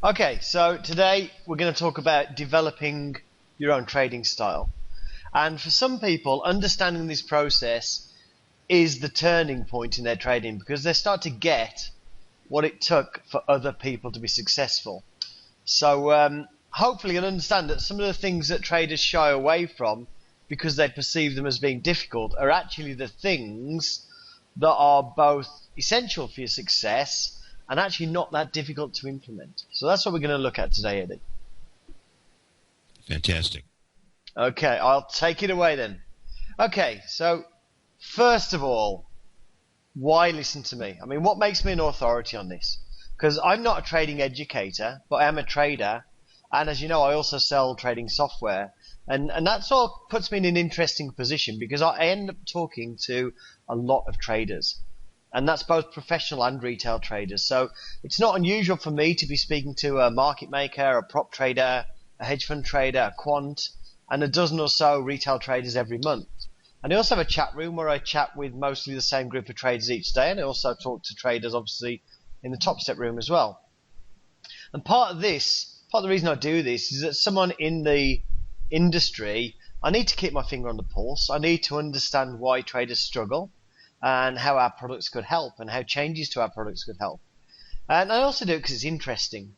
Okay, so today we're going to talk about developing your own trading style. And for some people, understanding this process is the turning point in their trading because they start to get what it took for other people to be successful. So hopefully you'll understand that some of the things that traders shy away from because they perceive them as being difficult are actually the things that are both essential for your success and actually not that difficult to implement. So that's what we're going to look at today, Eddie. Fantastic. Okay, I'll take it away then. Okay, so first of all, why listen to me? I mean, what makes me an authority on this? Because I'm not a trading educator, but I am a trader. And as you know, I also sell trading software. And that sort of puts me in an interesting position because I end up talking to a lot of traders. And that's both professional and retail traders. So it's not unusual for me to be speaking to a market maker, a prop trader, a hedge fund trader, a quant, and a dozen or so retail traders every month. And I also have a chat room where I chat with mostly the same group of traders each day. And I also talk to traders, obviously, in the Top Step room as well. And part of the reason I do this is that someone in the industry, I need to keep my finger on the pulse. I need to understand why traders struggle and how our products could help and how changes to our products could help. And I also do it because it's interesting.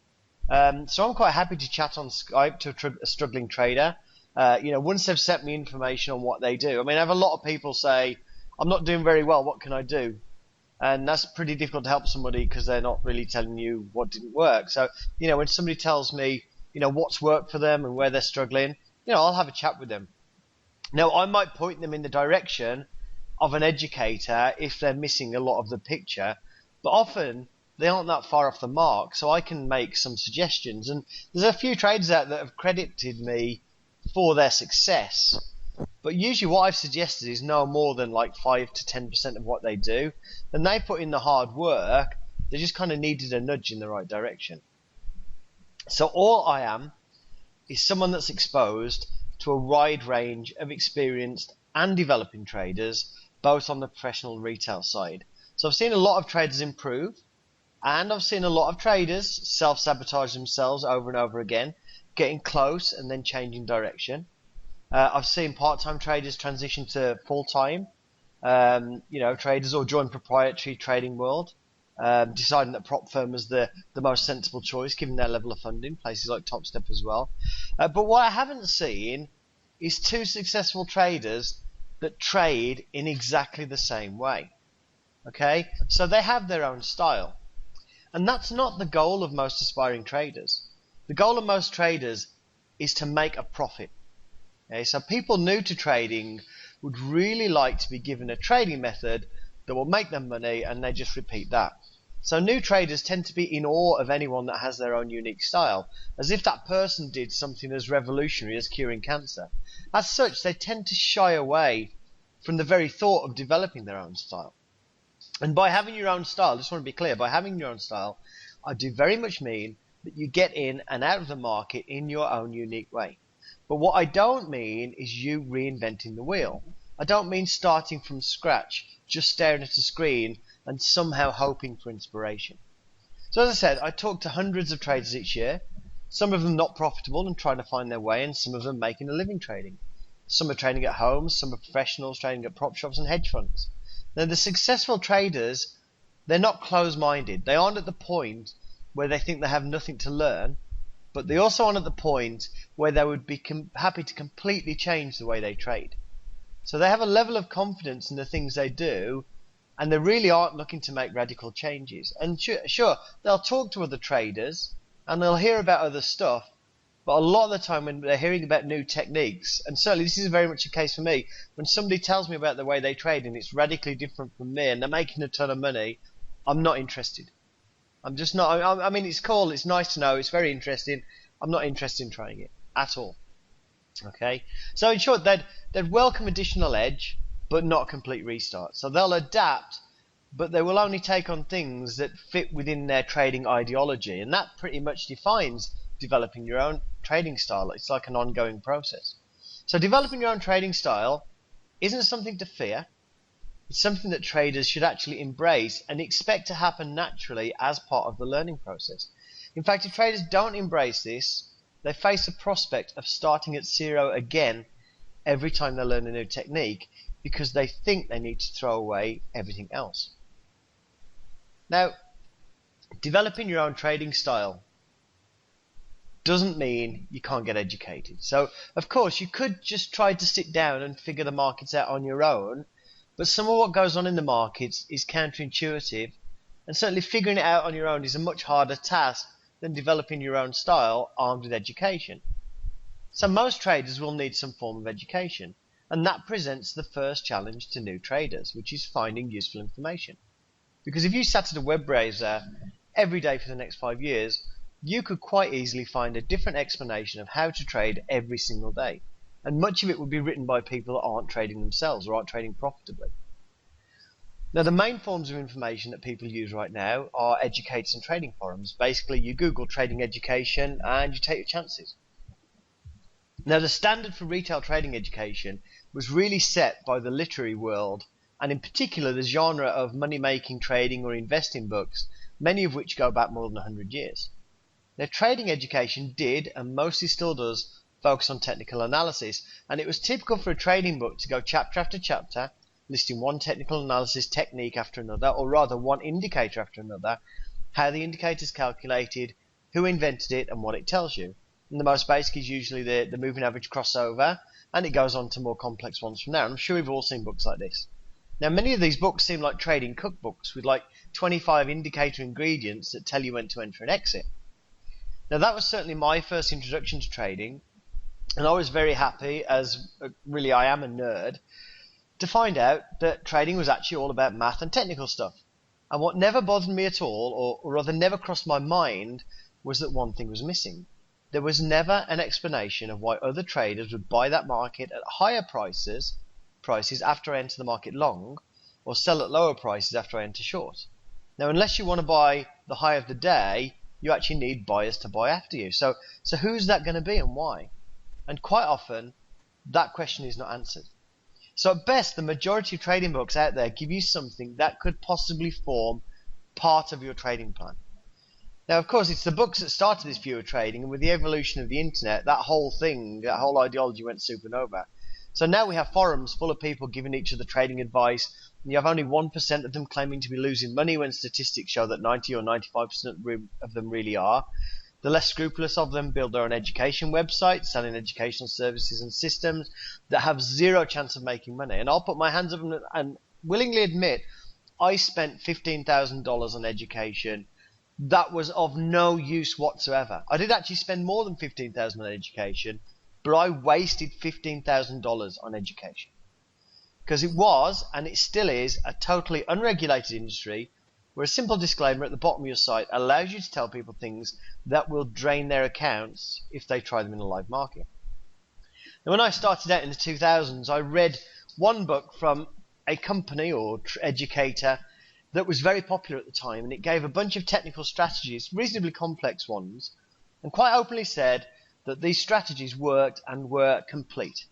So I'm quite happy to chat on Skype to a struggling trader. Once they've sent me information on what they do. I mean, I have a lot of people say, I'm not doing very well, what can I do? And that's pretty difficult to help somebody because they're not really telling you what didn't work. So, when somebody tells me, what's worked for them and where they're struggling, I'll have a chat with them. Now, I might point them in the direction of an educator if they're missing a lot of the picture, but often they aren't that far off the mark, so I can make some suggestions. And there's a few traders out that have credited me for their success, but usually what I've suggested is no more than like 5 to 10% of what they do, and they put in the hard work. They just kind of needed a nudge in the right direction. So all I am is someone that's exposed to a wide range of experienced and developing traders, both on the professional and retail side. So I've seen a lot of traders improve, and I've seen a lot of traders self-sabotage themselves over and over again, getting close and then changing direction. I've seen part-time traders transition to full-time, traders, or join proprietary trading world, deciding that prop firm is the most sensible choice given their level of funding, places like Top Step as well. But what I haven't seen is two successful traders that trade in exactly the same way. Okay, so they have their own style, and that's not the goal of most aspiring traders. The goal of most traders is to make a profit. Okay, so people new to trading would really like to be given a trading method that will make them money, and they just repeat that. So new traders tend to be in awe of anyone that has their own unique style, as if that person did something as revolutionary as curing cancer. As such, they tend to shy away from the very thought of developing their own style. And by having your own style, I just want to be clear, by having your own style, I do very much mean that you get in and out of the market in your own unique way. But what I don't mean is you reinventing the wheel. I don't mean starting from scratch, just staring at a screen and somehow hoping for inspiration. So as I said, I talk to hundreds of traders each year, some of them not profitable and trying to find their way, and some of them making a living trading. Some are trading at home, some are professionals trading at prop shops and hedge funds. Now the successful traders, they're not closed-minded. They aren't at the point where they think they have nothing to learn, but they also aren't at the point where they would be happy to completely change the way they trade. So they have a level of confidence in the things they do, and they really aren't looking to make radical changes. And sure, they'll talk to other traders, and they'll hear about other stuff, but a lot of the time when they're hearing about new techniques, and certainly this is very much a case for me, when somebody tells me about the way they trade and it's radically different from me and they're making a ton of money, I'm not interested. I'm just not. I mean, it's cool, it's nice to know, it's very interesting. I'm not interested in trying it at all. Okay, so in short, they'd welcome additional edge, but not a complete restart. So they'll adapt, but they will only take on things that fit within their trading ideology, and that pretty much defines developing your own trading style. It's like an ongoing process. So developing your own trading style isn't something to fear. It's something that traders should actually embrace and expect to happen naturally as part of the learning process. In fact, if traders don't embrace this, they face the prospect of starting at zero again every time they learn a new technique because they think they need to throw away everything else. Now, developing your own trading style doesn't mean you can't get educated. So, of course, you could just try to sit down and figure the markets out on your own, but some of what goes on in the markets is counterintuitive, and certainly figuring it out on your own is a much harder task than developing your own style armed with education. So most traders will need some form of education, and that presents the first challenge to new traders, which is finding useful information. Because if you sat at a web browser every day for the next 5 years, you could quite easily find a different explanation of how to trade every single day. And much of it would be written by people that aren't trading themselves or aren't trading profitably. Now, the main forms of information that people use right now are educators and trading forums. Basically, you Google trading education and you take your chances. Now, the standard for retail trading education was really set by the literary world, and in particular the genre of money-making trading or investing books, many of which go back more than 100 years. Now, trading education did, and mostly still does, focus on technical analysis, and it was typical for a trading book to go chapter after chapter, listing one technical analysis technique after another, or rather one indicator after another, how the indicator is calculated, who invented it, and what it tells you. And the most basic is usually the moving average crossover, and it goes on to more complex ones from there. I'm sure we've all seen books like this. Now, many of these books seem like trading cookbooks with like 25 indicator ingredients that tell you when to enter and exit. Now, that was certainly my first introduction to trading, and I was very happy, as really I am a nerd, to find out that trading was actually all about math and technical stuff. And what never bothered me at all, or rather never crossed my mind, was that one thing was missing. There was never an explanation of why other traders would buy that market at higher prices after I enter the market long, or sell at lower prices after I enter short. Now, unless you want to buy the high of the day, you actually need buyers to buy after you. So who's that going to be and why? And quite often, that question is not answered. So at best, the majority of trading books out there give you something that could possibly form part of your trading plan. Now, of course, it's the books that started this view of trading, and with the evolution of the internet, that whole ideology went supernova. So now we have forums full of people giving each other trading advice, and you have only 1% of them claiming to be losing money when statistics show that 90 or 95% of them really are. The less scrupulous of them build their own education websites, selling educational services and systems that have zero chance of making money. And I'll put my hands up and willingly admit, I spent $15,000 on education that was of no use whatsoever. I did actually spend more than $15,000 on education, but I wasted $15,000 on education. Because it was, and it still is, a totally unregulated industry where a simple disclaimer at the bottom of your site allows you to tell people things that will drain their accounts if they try them in a live market. Now, when I started out in the 2000s, I read one book from a company or educator that was very popular at the time, and it gave a bunch of technical strategies, reasonably complex ones, and quite openly said that these strategies worked and were complete.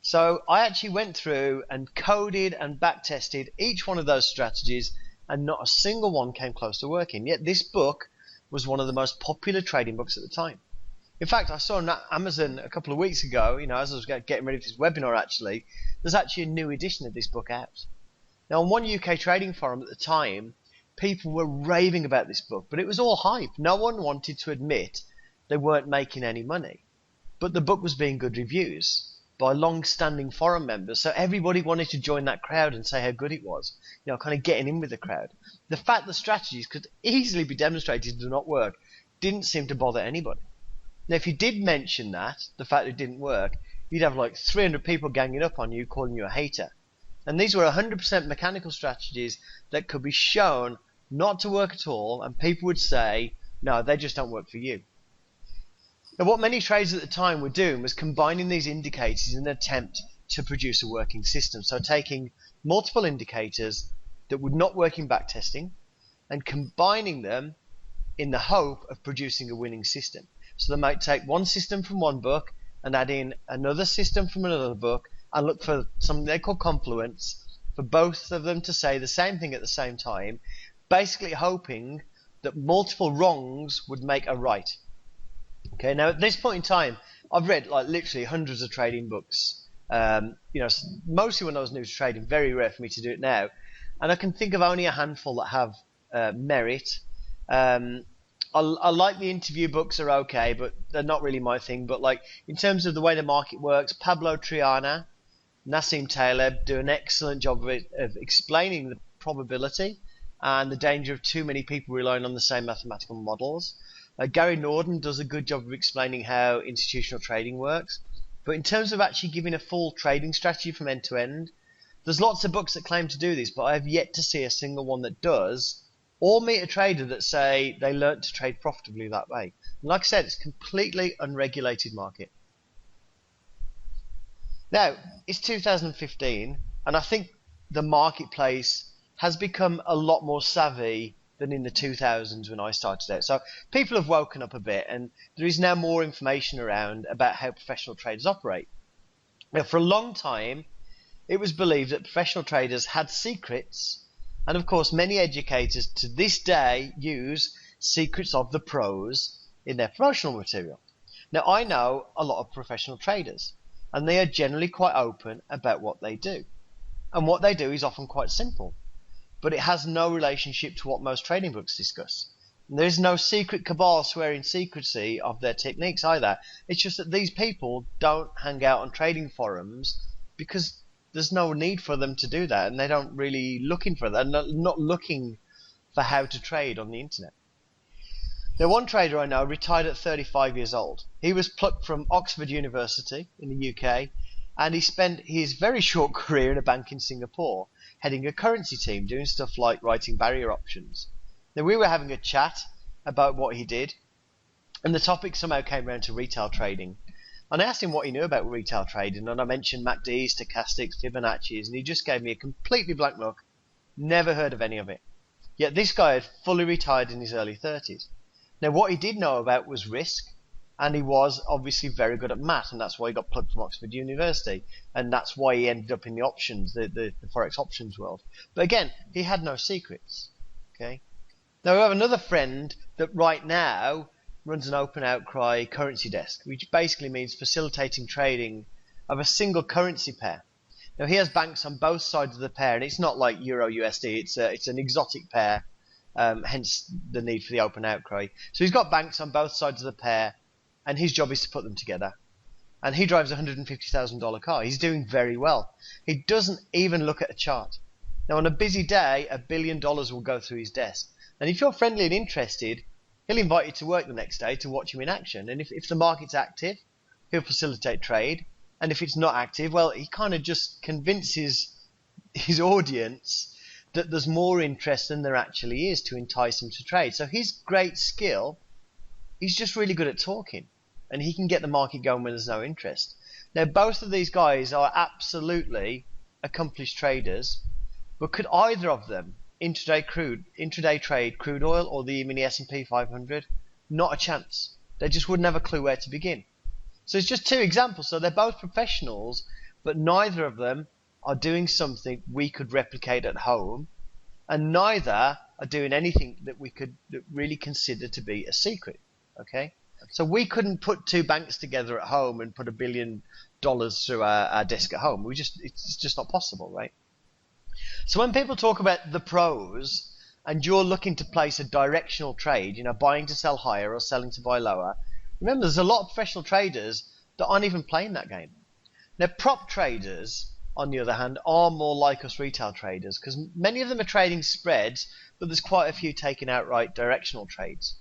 So I actually went through and coded and backtested each one of those strategies, and not a single one came close to working. Yet this book was one of the most popular trading books at the time. In fact, I saw on Amazon a couple of weeks ago, as I was getting ready for this webinar actually, there's actually a new edition of this book out. Now, on one UK trading forum at the time, people were raving about this book, but it was all hype. No one wanted to admit they weren't making any money. But the book was being good reviews by long-standing forum members, so everybody wanted to join that crowd and say how good it was, kind of getting in with the crowd. The fact that strategies could easily be demonstrated to not work didn't seem to bother anybody. Now, if you did mention that, the fact it didn't work, you'd have like 300 people ganging up on you, calling you a hater. And these were 100% mechanical strategies that could be shown not to work at all, and people would say, no, they just don't work for you. Now, what many traders at the time were doing was combining these indicators in an attempt to produce a working system. So taking multiple indicators that would not work in backtesting and combining them in the hope of producing a winning system. So they might take one system from one book and add in another system from another book and look for something they call confluence for both of them to say the same thing at the same time, basically hoping that multiple wrongs would make a right. Okay, now at this point in time, I've read like literally hundreds of trading books. Mostly when I was new to trading, very rare for me to do it now, and I can think of only a handful that have merit. I like the interview books, are okay, but they're not really my thing. But like in terms of the way the market works, Pablo Triana, Nassim Taleb do an excellent job of explaining the probability and the danger of too many people relying on the same mathematical models. Gary Norden does a good job of explaining how institutional trading works. But in terms of actually giving a full trading strategy from end to end, there's lots of books that claim to do this, but I have yet to see a single one that does, or meet a trader that say they learnt to trade profitably that way. And like I said, it's a completely unregulated market. Now, it's 2015, and I think the marketplace has become a lot more savvy than in the 2000s when I started out. So people have woken up a bit, and there is now more information around about how professional traders operate. Now, for a long time, it was believed that professional traders had secrets, and of course many educators to this day use secrets of the pros in their promotional material. Now, I know a lot of professional traders, and they are generally quite open about what they do. And what they do is often quite simple, but it has no relationship to what most trading books discuss. And there is no secret cabal swearing secrecy of their techniques either. It's just that these people don't hang out on trading forums because there's no need for them to do that, and they don't really looking for that. They're not looking for how to trade on the internet. Now, one trader I know retired at 35 years old. He was plucked from Oxford University in the UK, and he spent his very short career in a bank in Singapore, heading a currency team, doing stuff like writing barrier options. Now, we were having a chat about what he did, and the topic somehow came around to retail trading. And I asked him what he knew about retail trading, and I mentioned MACDs, stochastics, Fibonacci's, and he just gave me a completely blank look. Never heard of any of it. Yet this guy had fully retired in his early 30s. Now, what he did know about was risk, and he was obviously very good at math, and that's why he got plugged from Oxford University, and that's why he ended up in the options, the Forex options world. But again, he had no secrets. Okay. Now, we have another friend that right now runs an open outcry currency desk, which basically means facilitating trading of a single currency pair. Now, he has banks on both sides of the pair, and it's not like Euro USD, it's an exotic pair, hence the need for the open outcry. So he's got banks on both sides of the pair, and his job is to put them together. And he drives a $150,000 car. He's doing very well. He doesn't even look at a chart. Now, on a busy day, $1 billion will go through his desk. And if you're friendly and interested, he'll invite you to work the next day to watch him in action. And if the market's active, he'll facilitate trade. And if it's not active, well, he kind of just convinces his audience that there's more interest than there actually is to entice them to trade. So his great skill, he's just really good at talking. And he can get the market going when there's no interest. Now, both of these guys are absolutely accomplished traders. But could either of them intraday trade crude oil or the mini S&P 500? Not a chance. They just wouldn't have a clue where to begin. So it's just two examples. So they're both professionals, but neither of them are doing something we could replicate at home, and neither are doing anything that we could really consider to be a secret. Okay? So we couldn't put two banks together at home and put $1 billion through our desk at home. It's just not possible, right? So when people talk about the pros and you're looking to place a directional trade, buying to sell higher or selling to buy lower, remember there's a lot of professional traders that aren't even playing that game. Now, prop traders, on the other hand, are more like us retail traders because many of them are trading spreads, but there's quite a few taking outright directional trades.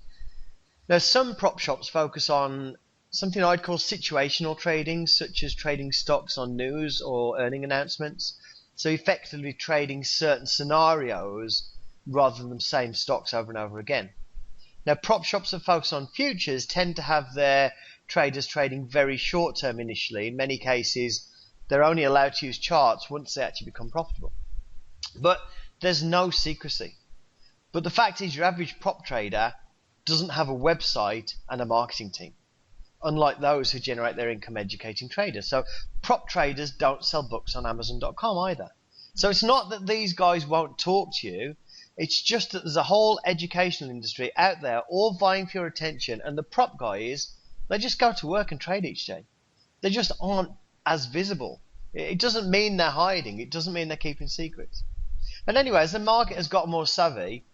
Now, some prop shops focus on something I'd call situational trading, such as trading stocks on news or earning announcements. So effectively trading certain scenarios rather than the same stocks over and over again. Now, prop shops that focus on futures tend to have their traders trading very short term initially. In many cases, they're only allowed to use charts once they actually become profitable. But there's no secrecy. But the fact is, your average prop trader doesn't have a website and a marketing team, unlike those who generate their income educating traders. So prop traders don't sell books on Amazon.com either. So it's not that these guys won't talk to you. It's just that there's a whole educational industry out there all vying for your attention, and the prop guys, they just go to work and trade each day. They just aren't as visible. It doesn't mean they're hiding. It doesn't mean they're keeping secrets. And anyway, as the market has got more savvy,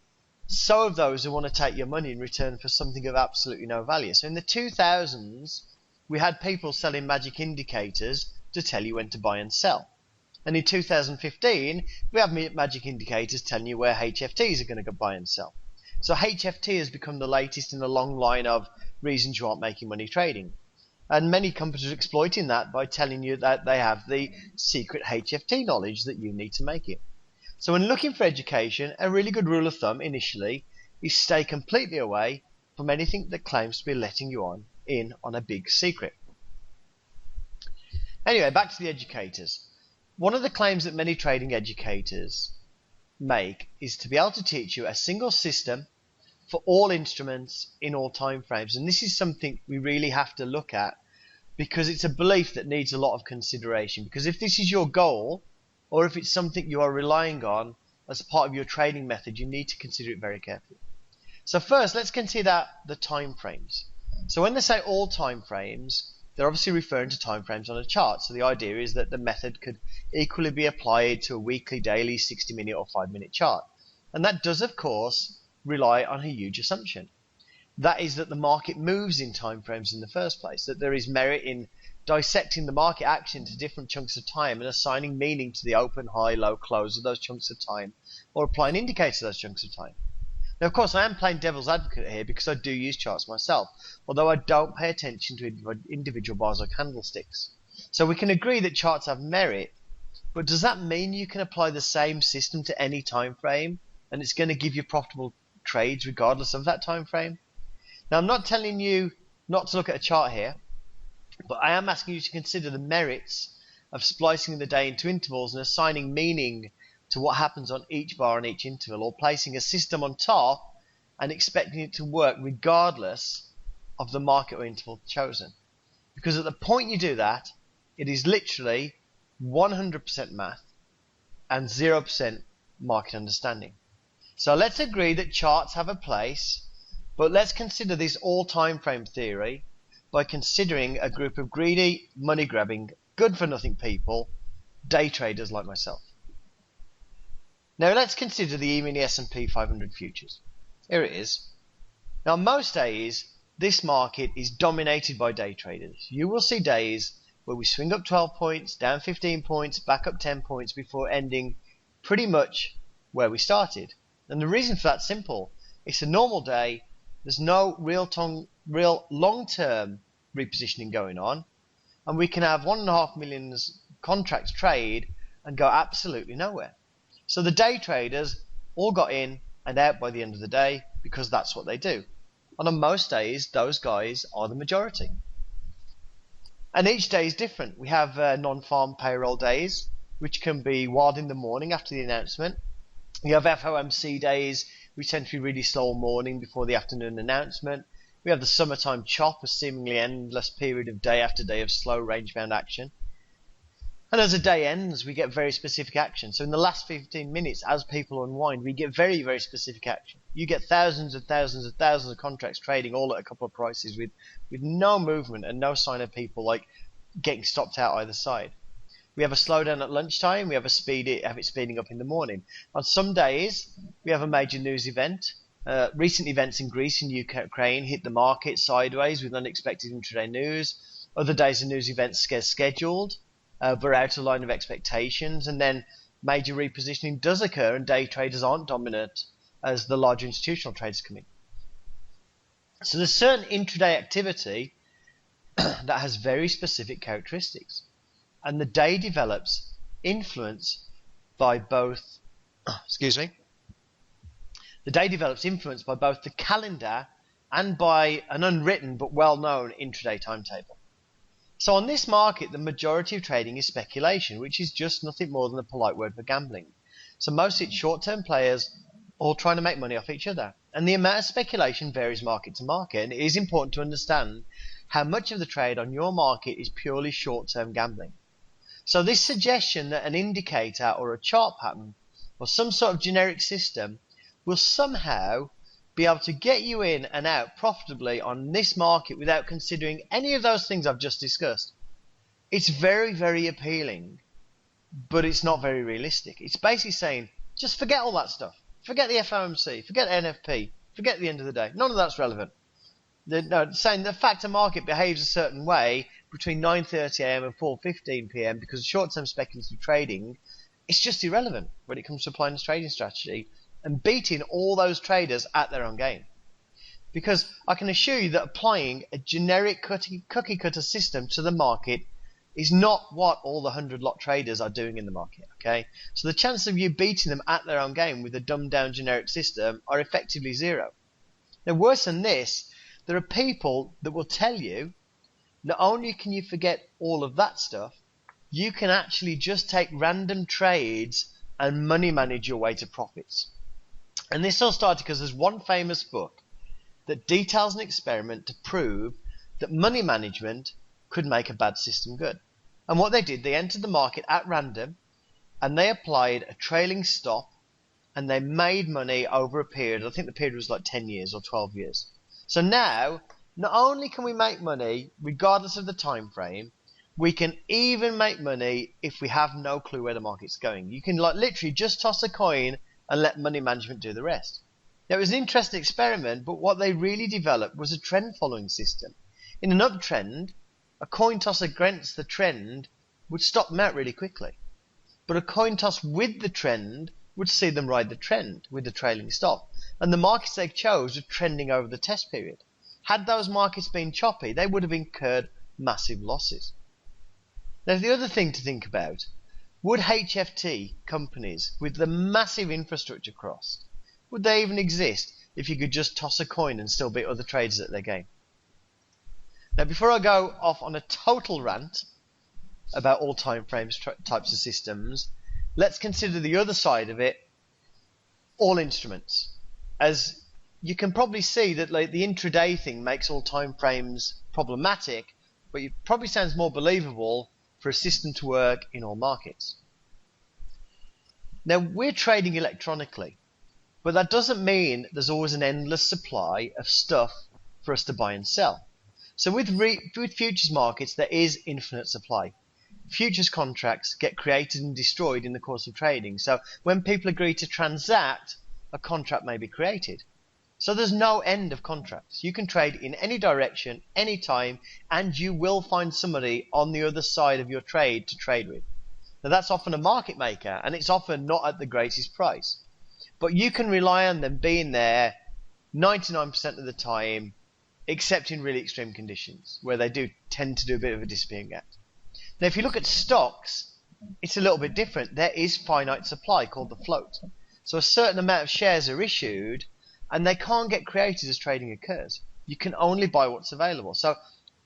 so have those who want to take your money in return for something of absolutely no value. So in the 2000s, we had people selling magic indicators to tell you when to buy and sell. And in 2015, we have magic indicators telling you where HFTs are going to go buy and sell. So HFT has become the latest in a long line of reasons you aren't making money trading. And many companies are exploiting that by telling you that they have the secret HFT knowledge that you need to make it. So when looking for education, a really good rule of thumb initially is stay completely away from anything that claims to be letting you in on a big secret. Anyway, back to the educators. One of the claims that many trading educators make is to be able to teach you a single system for all instruments in all time frames. And this is something we really have to look at, because it's a belief that needs a lot of consideration. Because if this is your goal, or if it's something you are relying on as part of your trading method, you need to consider it very carefully. So first, let's consider the time frames. So when they say all time frames, they're obviously referring to time frames on a chart. So the idea is that the method could equally be applied to a weekly, daily, 60-minute or 5-minute chart. And that does, of course, rely on a huge assumption. That is that the market moves in time frames in the first place, that there is merit in dissecting the market action to different chunks of time and assigning meaning to the open, high, low, close of those chunks of time, or applying indicators to those chunks of time. Now, of course, I am playing devil's advocate here because I do use charts myself, although I don't pay attention to individual bars or candlesticks. So we can agree that charts have merit, but does that mean you can apply the same system to any time frame and it's going to give you profitable trades regardless of that time frame? Now, I'm not telling you not to look at a chart here, but I am asking you to consider the merits of splicing the day into intervals and assigning meaning to what happens on each bar and each interval, or placing a system on top and expecting it to work regardless of the market or interval chosen. Because at the point you do that, it is literally 100% math and 0% market understanding. So let's agree that charts have a place, but let's consider this all time frame theory by considering a group of greedy, money-grabbing, good-for-nothing people, day traders like myself. Now let's consider the E-mini S&P 500 futures. Here it is. Now most days, this market is dominated by day traders. You will see days where we swing up 12 points, down 15 points, back up 10 points before ending pretty much where we started. And the reason for that's simple. It's a normal day. There's no real long-term repositioning going on. And we can have 1.5 million contracts trade and go absolutely nowhere. So the day traders all got in and out by the end of the day because that's what they do. And on most days, those guys are the majority. And each day is different. We have non-farm payroll days, which can be wild in the morning after the announcement. We have FOMC days, which tend to be really slow morning before the afternoon announcement. We have the summertime chop, a seemingly endless period of day after day of slow range-bound action. And as the day ends, we get very specific action. So in the last 15 minutes, as people unwind, we get very, very specific action. You get thousands and thousands and thousands of contracts trading all at a couple of prices with no movement and no sign of people like getting stopped out either side. We have a slowdown at lunchtime. We have it speeding up in the morning. On some days, we have a major news event. Recent events in Greece and Ukraine hit the market sideways with unexpected intraday news. Other days, the news events get scheduled. We're out of line of expectations, and then major repositioning does occur and day traders aren't dominant as the larger institutional traders come in. So there's certain intraday activity that has very specific characteristics, and the day develops influence by both the day develops influence by both the calendar and by an unwritten but well-known intraday timetable. So on this market, the majority of trading is speculation, which is just nothing more than a polite word for gambling. So most it's short-term players all trying to make money off each other. And the amount of speculation varies market to market, and it is important to understand how much of the trade on your market is purely short-term gambling. So this suggestion that an indicator or a chart pattern or some sort of generic system will somehow be able to get you in and out profitably on this market without considering any of those things I've just discussed. It's very, very appealing, but it's not very realistic. It's basically saying, just forget all that stuff. Forget the FOMC, forget NFP, forget the end of the day. None of that's relevant. Saying the fact a market behaves a certain way between 9:30 a.m. and 4:15 p.m. because of short-term speculative trading, it's just irrelevant when it comes to applying this trading strategy and beating all those traders at their own game. Because I can assure you that applying a generic cookie cutter system to the market is not what all the 100 lot traders are doing in the market, okay? So the chance of you beating them at their own game with a dumbed down generic system are effectively zero. Now, worse than this, there are people that will tell you not only can you forget all of that stuff, you can actually just take random trades and money manage your way to profits. And this all started because there's one famous book that details an experiment to prove that money management could make a bad system good. And what they did, they entered the market at random and they applied a trailing stop and they made money over a period. I think the period was like 10 years or 12 years. So now, not only can we make money regardless of the time frame, we can even make money if we have no clue where the market's going. You can like literally just toss a coin and let money management do the rest. Now, it was an interesting experiment, but what they really developed was a trend following system. In an uptrend, a coin toss against the trend would stop them out really quickly. But a coin toss with the trend would see them ride the trend with the trailing stop. And the markets they chose were trending over the test period. Had those markets been choppy, they would have incurred massive losses. Now, the other thing to think about, would HFT companies with the massive infrastructure cost, would they even exist if you could just toss a coin and still beat other traders at their game? Now, before I go off on a total rant about all time frames, types of systems, let's consider the other side of it, all instruments. As you can probably see that like, the intraday thing makes all time frames problematic, but it probably sounds more believable for a system to work in all markets. Now, we're trading electronically, but that doesn't mean there's always an endless supply of stuff for us to buy and sell. So with futures markets, there is infinite supply. Futures contracts get created and destroyed in the course of trading. So when people agree to transact, a contract may be created. So there's no end of contracts. You can trade in any direction, any time, and you will find somebody on the other side of your trade to trade with. Now, that's often a market maker, and it's often not at the greatest price. But you can rely on them being there 99% of the time, except in really extreme conditions, where they do tend to do a bit of a disappearing act. Now, if you look at stocks, it's a little bit different. There is finite supply called the float. So a certain amount of shares are issued, and they can't get created as trading occurs. You can only buy what's available. So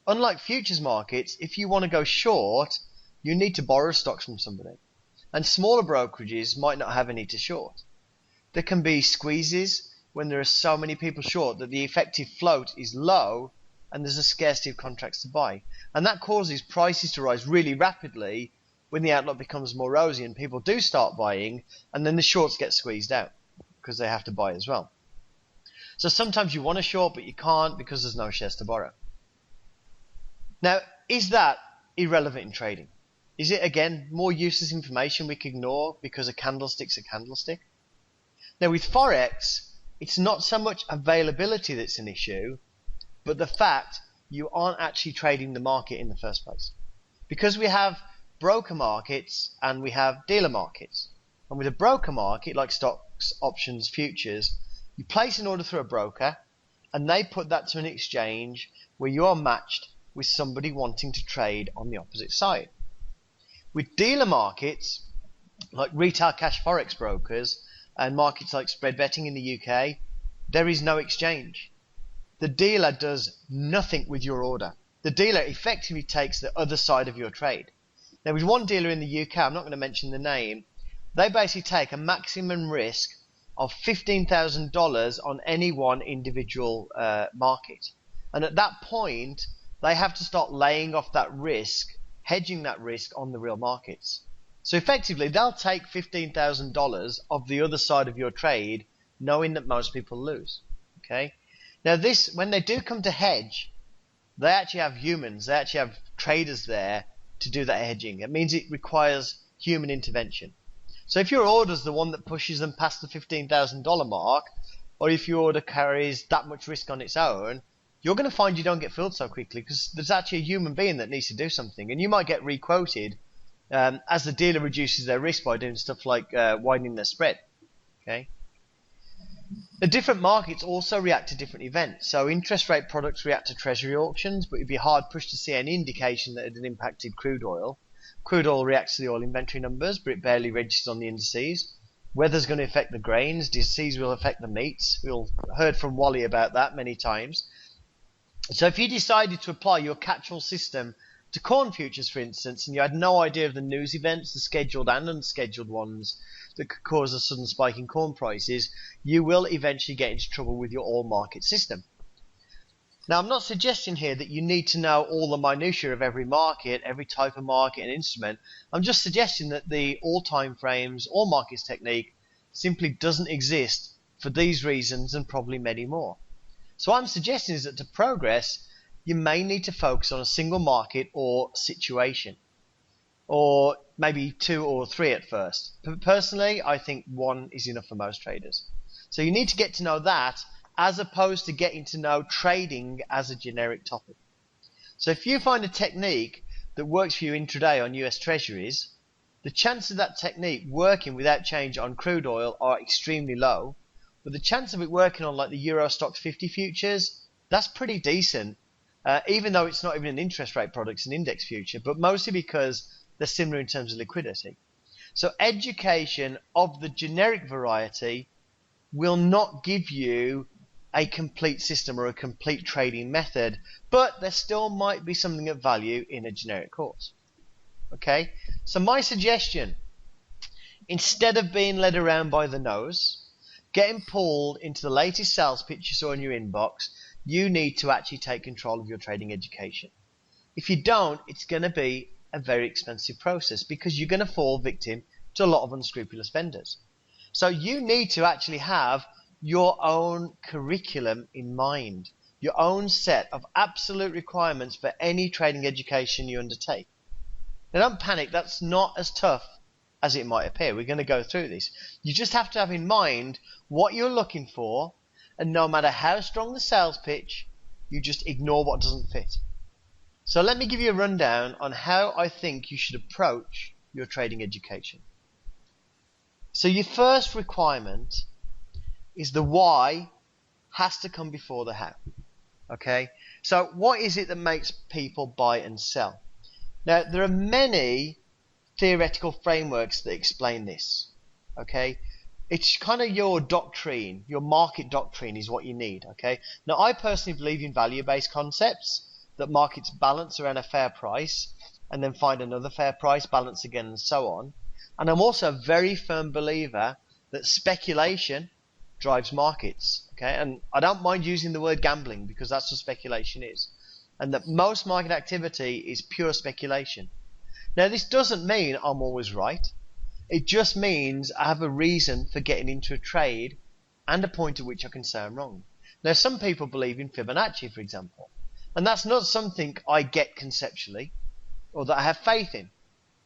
unlike futures markets, if you want to go short, you need to borrow stocks from somebody. And smaller brokerages might not have any to short. There can be squeezes when there are so many people short that the effective float is low and there's a scarcity of contracts to buy. And that causes prices to rise really rapidly when the outlook becomes more rosy and people do start buying, and then the shorts get squeezed out because they have to buy as well. So sometimes you want to short, but you can't because there's no shares to borrow. Now, is that irrelevant in trading? Is it, again, more useless information we can ignore because a candlestick's a candlestick? Now, with Forex, it's not so much availability that's an issue, but the fact you aren't actually trading the market in the first place. Because we have broker markets and we have dealer markets. And with a broker market, like stocks, options, futures, you place an order through a broker and they put that to an exchange where you are matched with somebody wanting to trade on the opposite side. With dealer markets, like retail cash forex brokers and markets like spread betting in the UK, there is no exchange. The dealer does nothing with your order. The dealer effectively takes the other side of your trade. Now, with one dealer in the UK, I'm not going to mention the name, they basically take a maximum risk of $15,000 on any one individual market. And at that point, they have to start laying off that risk, hedging that risk on the real markets. So effectively, they'll take $15,000 of the other side of your trade knowing that most people lose. Okay. Now this, when they do come to hedge, they actually have humans, they actually have traders there to do that hedging. It means it requires human intervention. So if your order is the one that pushes them past the $15,000 mark, or if your order carries that much risk on its own, you're going to find you don't get filled so quickly because there's actually a human being that needs to do something, and you might get requoted as the dealer reduces their risk by doing stuff like widening their spread. Okay. The different markets also react to different events. So interest rate products react to treasury auctions, but you'd be hard pushed to see any indication that it had impacted crude oil. Crude oil reacts to the oil inventory numbers, but it barely registers on the indices. Weather's going to affect the grains. Disease will affect the meats. We've heard from Wally about that many times. So if you decided to apply your catch-all system to corn futures, for instance, and you had no idea of the news events, the scheduled and unscheduled ones that could cause a sudden spike in corn prices, you will eventually get into trouble with your all market system. Now, I'm not suggesting here that you need to know all the minutiae of every market, every type of market and instrument. I'm just suggesting that the all time frames, all markets technique simply doesn't exist for these reasons and probably many more. So what I'm suggesting is that to progress, you may need to focus on a single market or situation, or maybe 2 or 3 at first. Personally, I think 1 is enough for most traders. So you need to get to know that as opposed to getting to know trading as a generic topic. So if you find a technique that works for you intraday on US Treasuries, the chances of that technique working without change on crude oil are extremely low, but the chance of it working on like the Euro Stoxx 50 futures, that's pretty decent, even though it's not even an interest rate product, it's an index future, but mostly because they're similar in terms of liquidity. So education of the generic variety will not give you a complete system or a complete trading method, but there still might be something of value in a generic course. Okay, so my suggestion, instead of being led around by the nose, getting pulled into the latest sales pitch you saw in your inbox, you need to actually take control of your trading education. If you don't, it's going to be a very expensive process because you're going to fall victim to a lot of unscrupulous vendors. So you need to actually have your own curriculum in mind, your own set of absolute requirements for any trading education you undertake. Now don't panic, that's not as tough as it might appear. We're going to go through this. You just have to have in mind what you're looking for, and no matter how strong the sales pitch, you just ignore what doesn't fit. So let me give you a rundown on how I think you should approach your trading education. So your first requirement is the why has to come before the how. Okay, so what is it that makes people buy and sell? Now there are many theoretical frameworks that explain this. Okay, it's kind of your doctrine, your market doctrine is what you need. Okay, now I personally believe in value-based concepts, that markets balance around a fair price and then find another fair price, balance again, and so on. And I'm also a very firm believer that speculation drives markets. Okay, and I don't mind using the word gambling because that's what speculation is, and that most market activity is pure speculation. Now this doesn't mean I'm always right. It just means I have a reason for getting into a trade and a point at which I can say I'm wrong. Now some people believe in Fibonacci, for example, and that's not something I get conceptually or that I have faith in.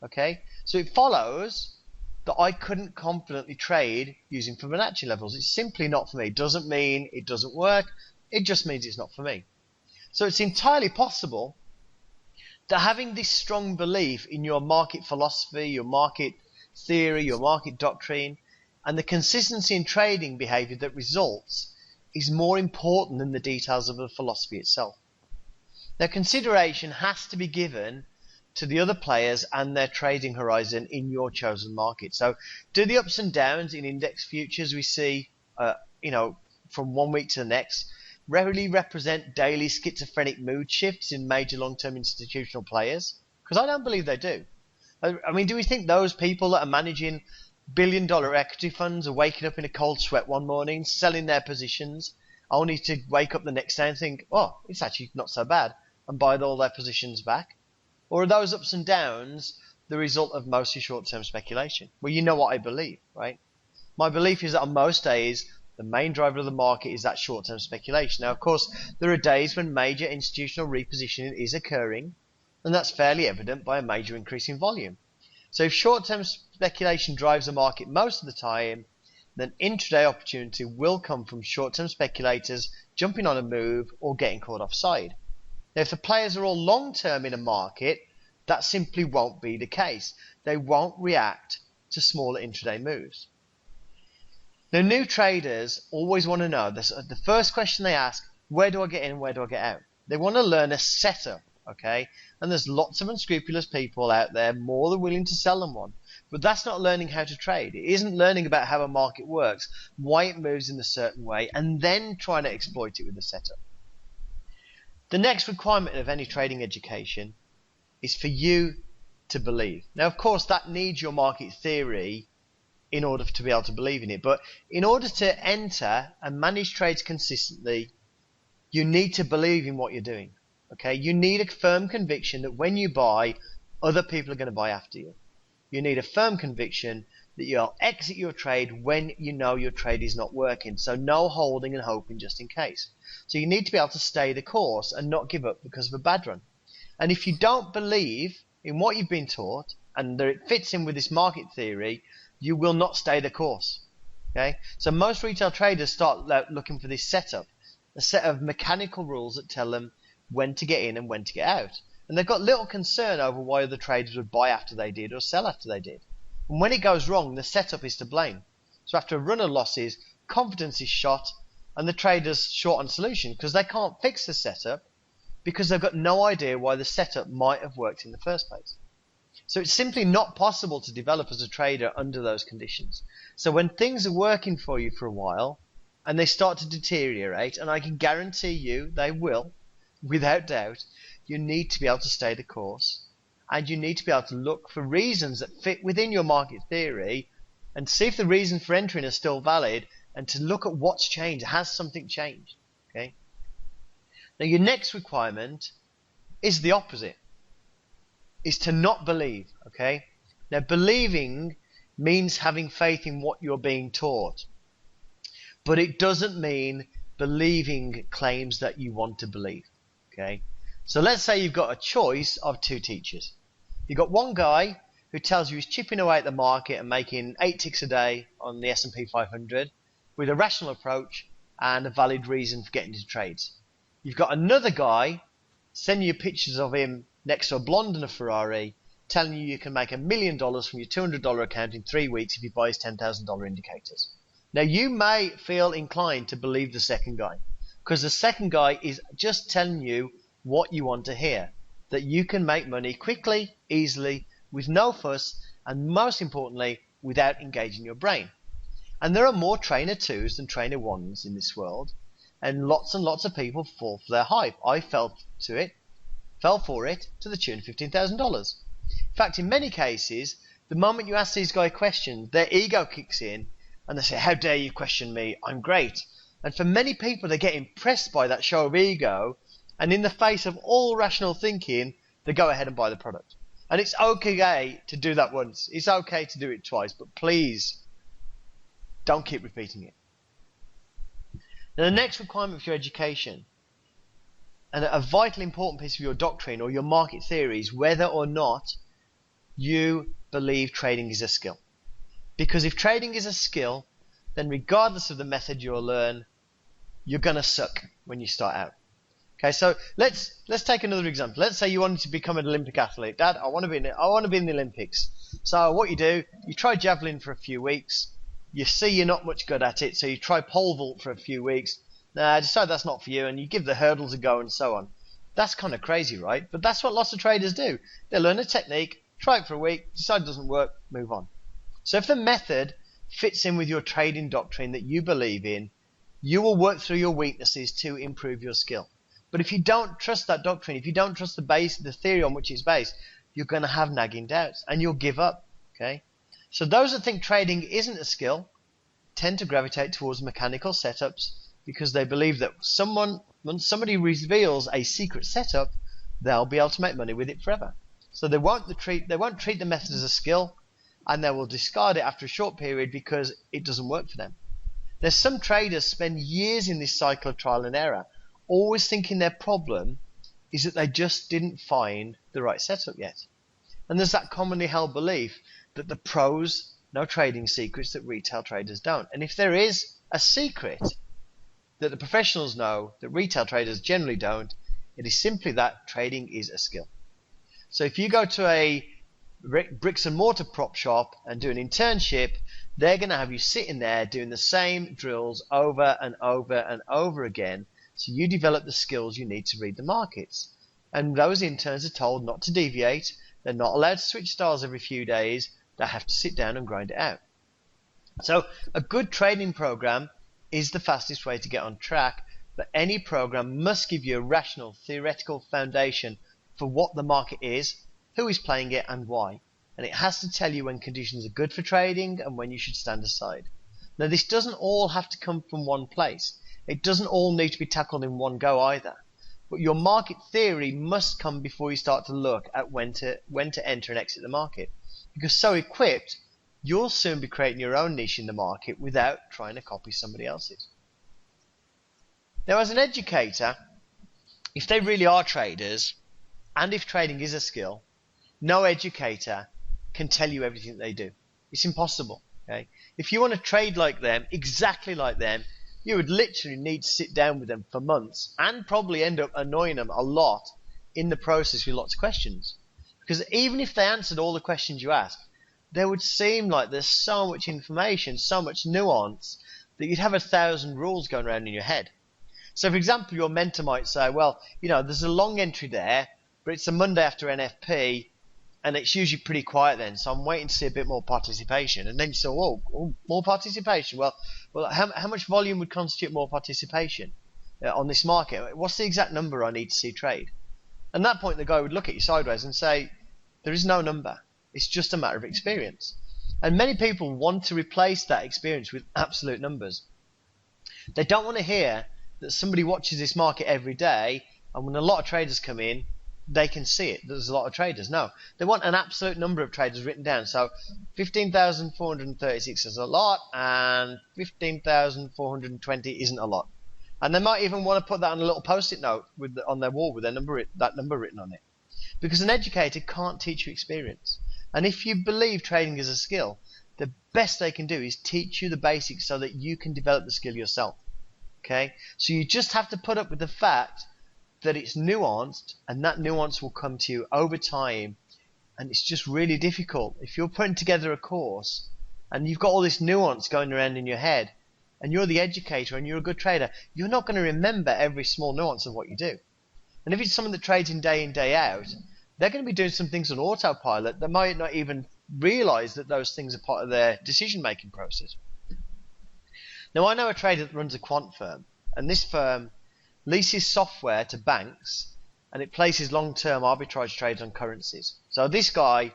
Okay, so it follows that I couldn't confidently trade using Fibonacci levels. It's simply not for me. It doesn't mean it doesn't work. It just means it's not for me. So it's entirely possible that having this strong belief in your market philosophy, your market theory, your market doctrine, and the consistency in trading behavior that results is more important than the details of the philosophy itself. Now, consideration has to be given to the other players and their trading horizon in your chosen market. So do the ups and downs in index futures we see from one week to the next really represent daily schizophrenic mood shifts in major long-term institutional players? Because I don't believe they do. I mean, do we think those people that are managing billion-dollar equity funds are waking up in a cold sweat one morning, selling their positions, only to wake up the next day and think, oh, it's actually not so bad, and buy all their positions back? Or are those ups and downs the result of mostly short-term speculation? Well, you know what I believe, right? My belief is that on most days, The main driver of the market is that short-term speculation. Now, of course, there are days when major institutional repositioning is occurring, and that's fairly evident by a major increase in volume. So if short-term speculation drives the market most of the time, then intraday opportunity will come from short-term speculators jumping on a move or getting caught offside. Now, if the players are all long-term in a market, that simply won't be the case. They won't react to smaller intraday moves. Now, new traders always want to know, the first question they ask, where do I get in, where do I get out? They want to learn a setup, okay? And there's lots of unscrupulous people out there more than willing to sell them one. But that's not learning how to trade. It isn't learning about how a market works, why it moves in a certain way, and then trying to exploit it with a setup. The next requirement of any trading education is for you to believe. Now, of course, that needs your market theory in order to be able to believe in it. But in order to enter and manage trades consistently, you need to believe in what you're doing. Okay? You need a firm conviction that when you buy, other people are going to buy after you. You need a firm conviction that you'll exit your trade when you know your trade is not working. So no holding and hoping just in case. So you need to be able to stay the course and not give up because of a bad run. And if you don't believe in what you've been taught and that it fits in with this market theory, you will not stay the course. Okay? So most retail traders start looking for this setup, a set of mechanical rules that tell them when to get in and when to get out. And they've got little concern over why other traders would buy after they did or sell after they did. And when it goes wrong, the setup is to blame. So after a run of losses, confidence is shot and the trader's short on solution because they can't fix the setup because they've got no idea why the setup might have worked in the first place. So it's simply not possible to develop as a trader under those conditions. So when things are working for you for a while and they start to deteriorate, and I can guarantee you they will, without doubt, you need to be able to stay the course, and you need to be able to look for reasons that fit within your market theory and see if the reason for entering is still valid, and to look at what's changed. Has something changed? Okay. Now your next requirement is the opposite, is to not believe. Okay. Now believing means having faith in what you're being taught, but it doesn't mean believing claims that you want to believe. Okay. So let's say you've got a choice of two teachers. You've got one guy who tells you he's chipping away at the market and making 8 ticks a day on the S&P 500 with a rational approach and a valid reason for getting into trades. You've got another guy sending you pictures of him next to a blonde and a Ferrari, telling you you can make $1 million from your $200 account in 3 weeks if you buy his $10,000 indicators. Now you may feel inclined to believe the second guy, because the second guy is just telling you what you want to hear, that you can make money quickly, easily, with no fuss, and most importantly, without engaging your brain. And there are more trainer 2s than trainer 1s in this world, and lots of people fall for their hype. I fell for it to the tune of $15,000. In fact, in many cases, the moment you ask these guys questions, their ego kicks in, and they say, "How dare you question me? I'm great." And for many people, they get impressed by that show of ego, and in the face of all rational thinking, they go ahead and buy the product. And it's okay to do that once. It's okay to do it twice, but please don't keep repeating it. Now, the next requirement for your education, and a vital important piece of your doctrine or your market theory, is whether or not you believe trading is a skill. Because if trading is a skill, then regardless of the method you'll learn, you're going to suck when you start out. Okay, so let's take another example. Let's say you wanted to become an Olympic athlete. Dad, I want to be in the Olympics. So what you do, you try javelin for a few weeks. You see you're not much good at it, so you try pole vault for a few weeks. Decide that's not for you, and you give the hurdles a go and so on. That's kind of crazy, right? But that's what lots of traders do. They learn a technique, try it for a week, decide it doesn't work, move on. So if the method fits in with your trading doctrine that you believe in, you will work through your weaknesses to improve your skill. But if you don't trust that doctrine, if you don't trust the theory on which it's based, you're going to have nagging doubts and you'll give up. Okay? So those that think trading isn't a skill tend to gravitate towards mechanical setups because they believe that when somebody reveals a secret setup, they'll be able to make money with it forever. So they won't treat the method as a skill, and they will discard it after a short period because it doesn't work for them. There's some traders spend years in this cycle of trial and error, always thinking their problem is that they just didn't find the right setup yet. And there's that commonly held belief that the pros know trading secrets that retail traders don't. And if there is a secret that the professionals know that retail traders generally don't, it is simply that trading is a skill. So if you go to a bricks and mortar prop shop and do an internship, they're going to have you sitting there doing the same drills over and over and over again, so you develop the skills you need to read the markets. And those interns are told not to deviate. They're not allowed to switch styles every few days. They have to sit down and grind it out. So a good training program is the fastest way to get on track, but any program must give you a rational theoretical foundation for what the market is, who is playing it, and why. And it has to tell you when conditions are good for trading and when you should stand aside. Now, this doesn't all have to come from one place. It doesn't all need to be tackled in one go either. But your market theory must come before you start to look at when to enter and exit the market. Because so equipped, you'll soon be creating your own niche in the market without trying to copy somebody else's. Now, as an educator, if they really are traders, and if trading is a skill, no educator can tell you everything they do. It's impossible. Okay? If you want to trade like them, exactly like them, you would literally need to sit down with them for months and probably end up annoying them a lot in the process with lots of questions. Because even if they answered all the questions you asked, there would seem like there's so much information, so much nuance, that you'd have 1,000 rules going around in your head. So, for example, your mentor might say, well, there's a long entry there, but it's a Monday after NFP, and it's usually pretty quiet then, so I'm waiting to see a bit more participation. And then you say, oh, more participation. Well, how much volume would constitute more participation on this market? What's the exact number I need to see trade? At that point, the guy would look at you sideways and say, there is no number. It's just a matter of experience. And many people want to replace that experience with absolute numbers. They don't want to hear that somebody watches this market every day, and when a lot of traders come in, they can see it. There's a lot of traders. No, they want an absolute number of traders written down. So 15,436 is a lot, and 15,420 isn't a lot. And they might even want to put that on a little post-it note on their wall with that number written on it. Because an educator can't teach you experience. And if you believe trading is a skill, the best they can do is teach you the basics so that you can develop the skill yourself. Okay? So you just have to put up with the fact that it's nuanced, and that nuance will come to you over time, and it's just really difficult. If you're putting together a course and you've got all this nuance going around in your head, and you're the educator and you're a good trader, you're not going to remember every small nuance of what you do. And if it's someone that trades in, day out, they're going to be doing some things on autopilot that might not even realize that those things are part of their decision-making process. Now, I know a trader that runs a quant firm, and this firm leases software to banks, and it places long-term arbitrage trades on currencies. So this guy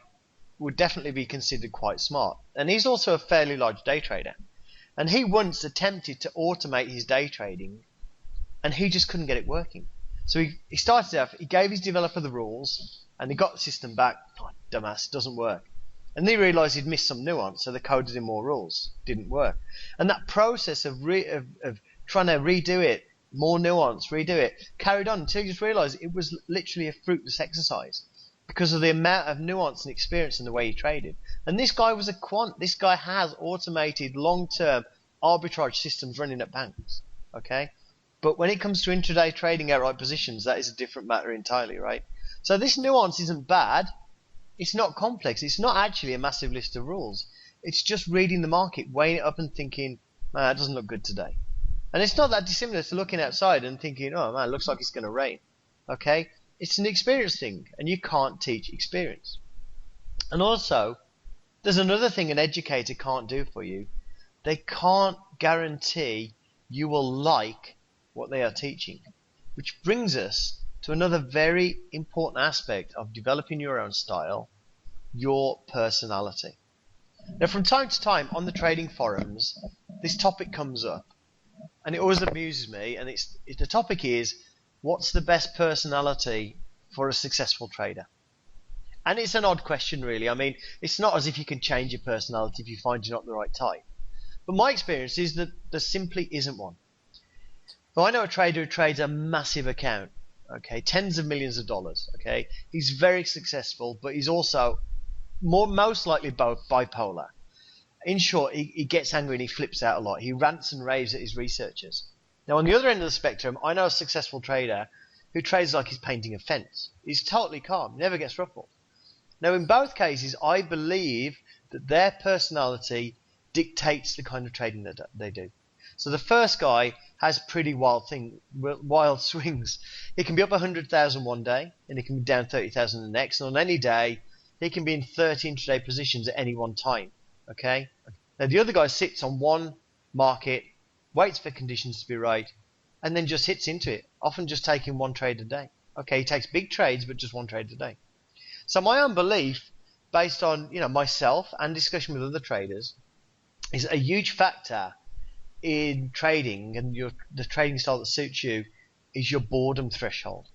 would definitely be considered quite smart. And he's also a fairly large day trader. And he once attempted to automate his day trading, and he just couldn't get it working. So he started off, he gave his developer the rules, and he got the system back. Oh, dumbass, it doesn't work. And then he realized he'd missed some nuance, so they coded in more rules. Didn't work. And that process of trying to redo it, more nuance, redo it, carried on until you just realized it was literally a fruitless exercise because of the amount of nuance and experience in the way he traded. And this guy was a quant. This guy has automated long-term arbitrage systems running at banks. Okay? But when it comes to intraday trading outright positions, that is a different matter entirely, right? So this nuance isn't bad. It's not complex. It's not actually a massive list of rules. It's just reading the market, weighing it up and thinking, man, that doesn't look good today. And it's not that dissimilar to looking outside and thinking, oh man, it looks like it's going to rain. Okay? It's an experience thing, and you can't teach experience. And also, there's another thing an educator can't do for you. They can't guarantee you will like what they are teaching. Which brings us to another very important aspect of developing your own style, your personality. Now, from time to time on the trading forums, this topic comes up. And it always amuses me, and the topic is, what's the best personality for a successful trader? And it's an odd question, really. I mean, it's not as if you can change your personality if you find you're not the right type. But my experience is that there simply isn't one. So I know a trader who trades a massive account, okay, tens of millions of dollars, okay. He's very successful, but he's also most likely bipolar. In short, he gets angry and he flips out a lot. He rants and raves at his researchers. Now, on the other end of the spectrum, I know a successful trader who trades like he's painting a fence. He's totally calm, never gets ruffled. Now, in both cases, I believe that their personality dictates the kind of trading that they do. So the first guy has pretty wild swings. He can be up 100,000 one day, and he can be down 30,000 the next. And on any day, he can be in 30 intraday positions at any one time. Okay. Now the other guy sits on one market, waits for conditions to be right, and then just hits into it. Often just taking one trade a day. Okay, he takes big trades, but just one trade a day. So my own belief, based on myself and discussion with other traders, is a huge factor in trading and the trading style that suits you is your boredom threshold.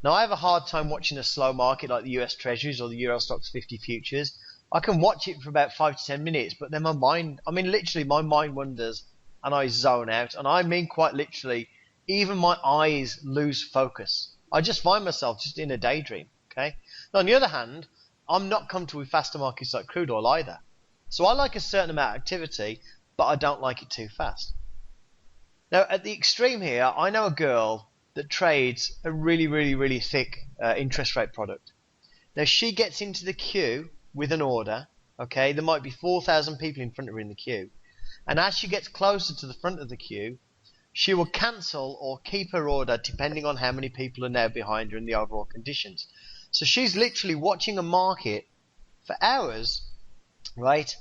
Now I have a hard time watching a slow market like the US Treasuries or the Euro Stoxx 50 futures. I can watch it for about 5 to 10 minutes, but then my mind wanders and I zone out. And I mean quite literally, even my eyes lose focus. I just find myself just in a daydream, okay? Now, on the other hand, I'm not comfortable with faster markets like crude oil either. So I like a certain amount of activity, but I don't like it too fast. Now, at the extreme here, I know a girl that trades a really, really, really thick interest rate product. Now, she gets into the queue with an order, okay? There might be 4,000 people in front of her in the queue. And as she gets closer to the front of the queue, she will cancel or keep her order depending on how many people are now behind her in the overall conditions. So she's literally watching a market for hours, right,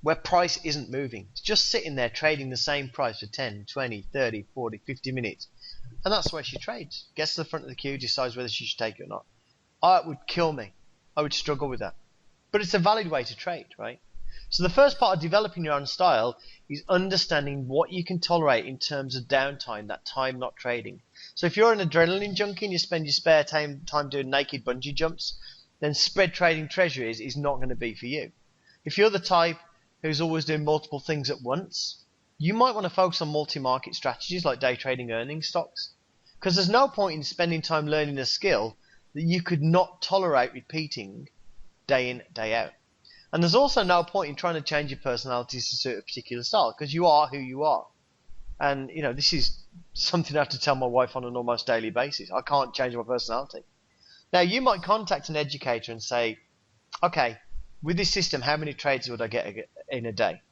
where price isn't moving. It's just sitting there trading the same price for 10, 20, 30, 40, 50 minutes. And that's where she trades. Gets to the front of the queue, decides whether she should take it or not. It would kill me. I would struggle with that. But it's a valid way to trade, right? So the first part of developing your own style is understanding what you can tolerate in terms of downtime, that time not trading. So if you're an adrenaline junkie and you spend your spare time doing naked bungee jumps, then spread trading treasuries is not going to be for you. If you're the type who's always doing multiple things at once, you might want to focus on multi-market strategies like day trading earnings stocks. Because there's no point in spending time learning a skill that you could not tolerate repeating day in, day out. And there's also no point in trying to change your personality to suit a particular style, because you are who you are. And, this is something I have to tell my wife on an almost daily basis. I can't change my personality. Now, you might contact an educator and say, okay, with this system, how many trades would I get in a day?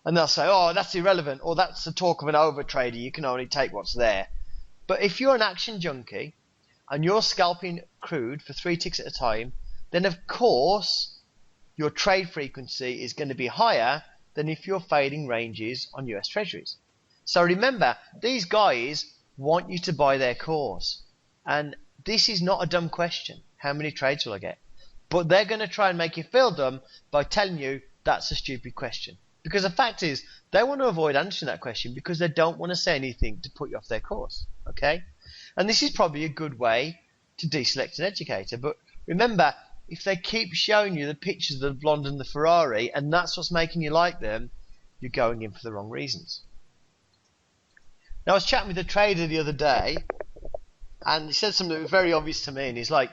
And they'll say, oh, that's irrelevant, or that's the talk of an overtrader. You can only take what's there. But if you're an action junkie and you're scalping crude for 3 ticks at a time, then of course your trade frequency is going to be higher than if you're fading ranges on US Treasuries. So remember, these guys want you to buy their calls. And this is not a dumb question. How many trades will I get? But they're going to try and make you feel dumb by telling you that's a stupid question. Because the fact is, they want to avoid answering that question because they don't want to say anything to put you off their course. Okay? And this is probably a good way to deselect an educator. But remember, if they keep showing you the pictures of the blonde and the Ferrari, and that's what's making you like them, you're going in for the wrong reasons. Now, I was chatting with a trader the other day, and he said something that was very obvious to me, and he's like,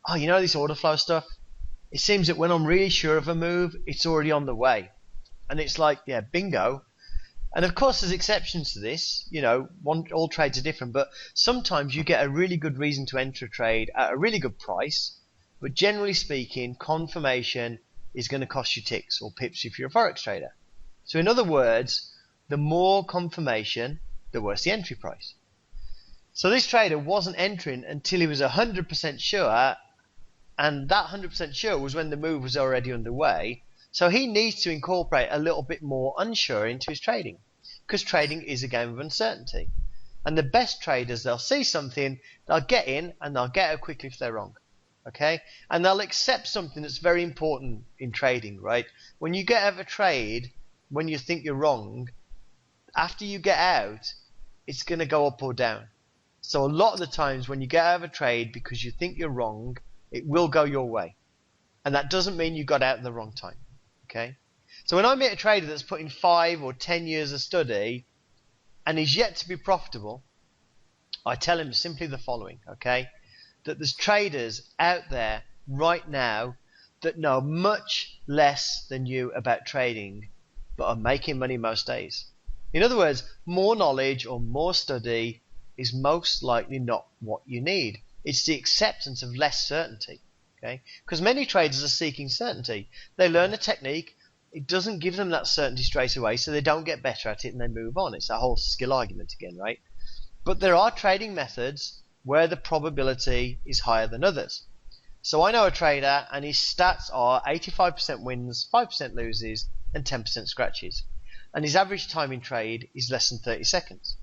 oh, this order flow stuff? It seems that when I'm really sure of a move, it's already on the way. And it's like, yeah, bingo. And of course, there's exceptions to this. All trades are different, but sometimes you get a really good reason to enter a trade at a really good price. But generally speaking, confirmation is going to cost you ticks or pips if you're a forex trader. So in other words, the more confirmation, the worse the entry price. So this trader wasn't entering until he was 100% sure, and that 100% sure was when the move was already underway. So he needs to incorporate a little bit more unsure into his trading, because trading is a game of uncertainty. And the best traders, they'll see something, they'll get in, and they'll get out quickly if they're wrong. Okay, and they'll accept something that's very important in trading, right? When you get out of a trade, when you think you're wrong, after you get out, it's going to go up or down. So a lot of the times when you get out of a trade because you think you're wrong, it will go your way. And that doesn't mean you got out at the wrong time. Okay, So when I meet a trader that's put in 5 or 10 years of study and is yet to be profitable, I tell him simply the following, okay? That there's traders out there right now that know much less than you about trading, but are making money most days. In other words, more knowledge or more study is most likely not what you need. It's the acceptance of less certainty, okay? Because many traders are seeking certainty. They learn a technique, it doesn't give them that certainty straight away, so they don't get better at it and they move on. It's that whole skill argument again, right? But there are trading methods where the probability is higher than others. So I know a trader and his stats are 85% wins, 5% loses, and 10% scratches. And his average time in trade is less than 30 seconds.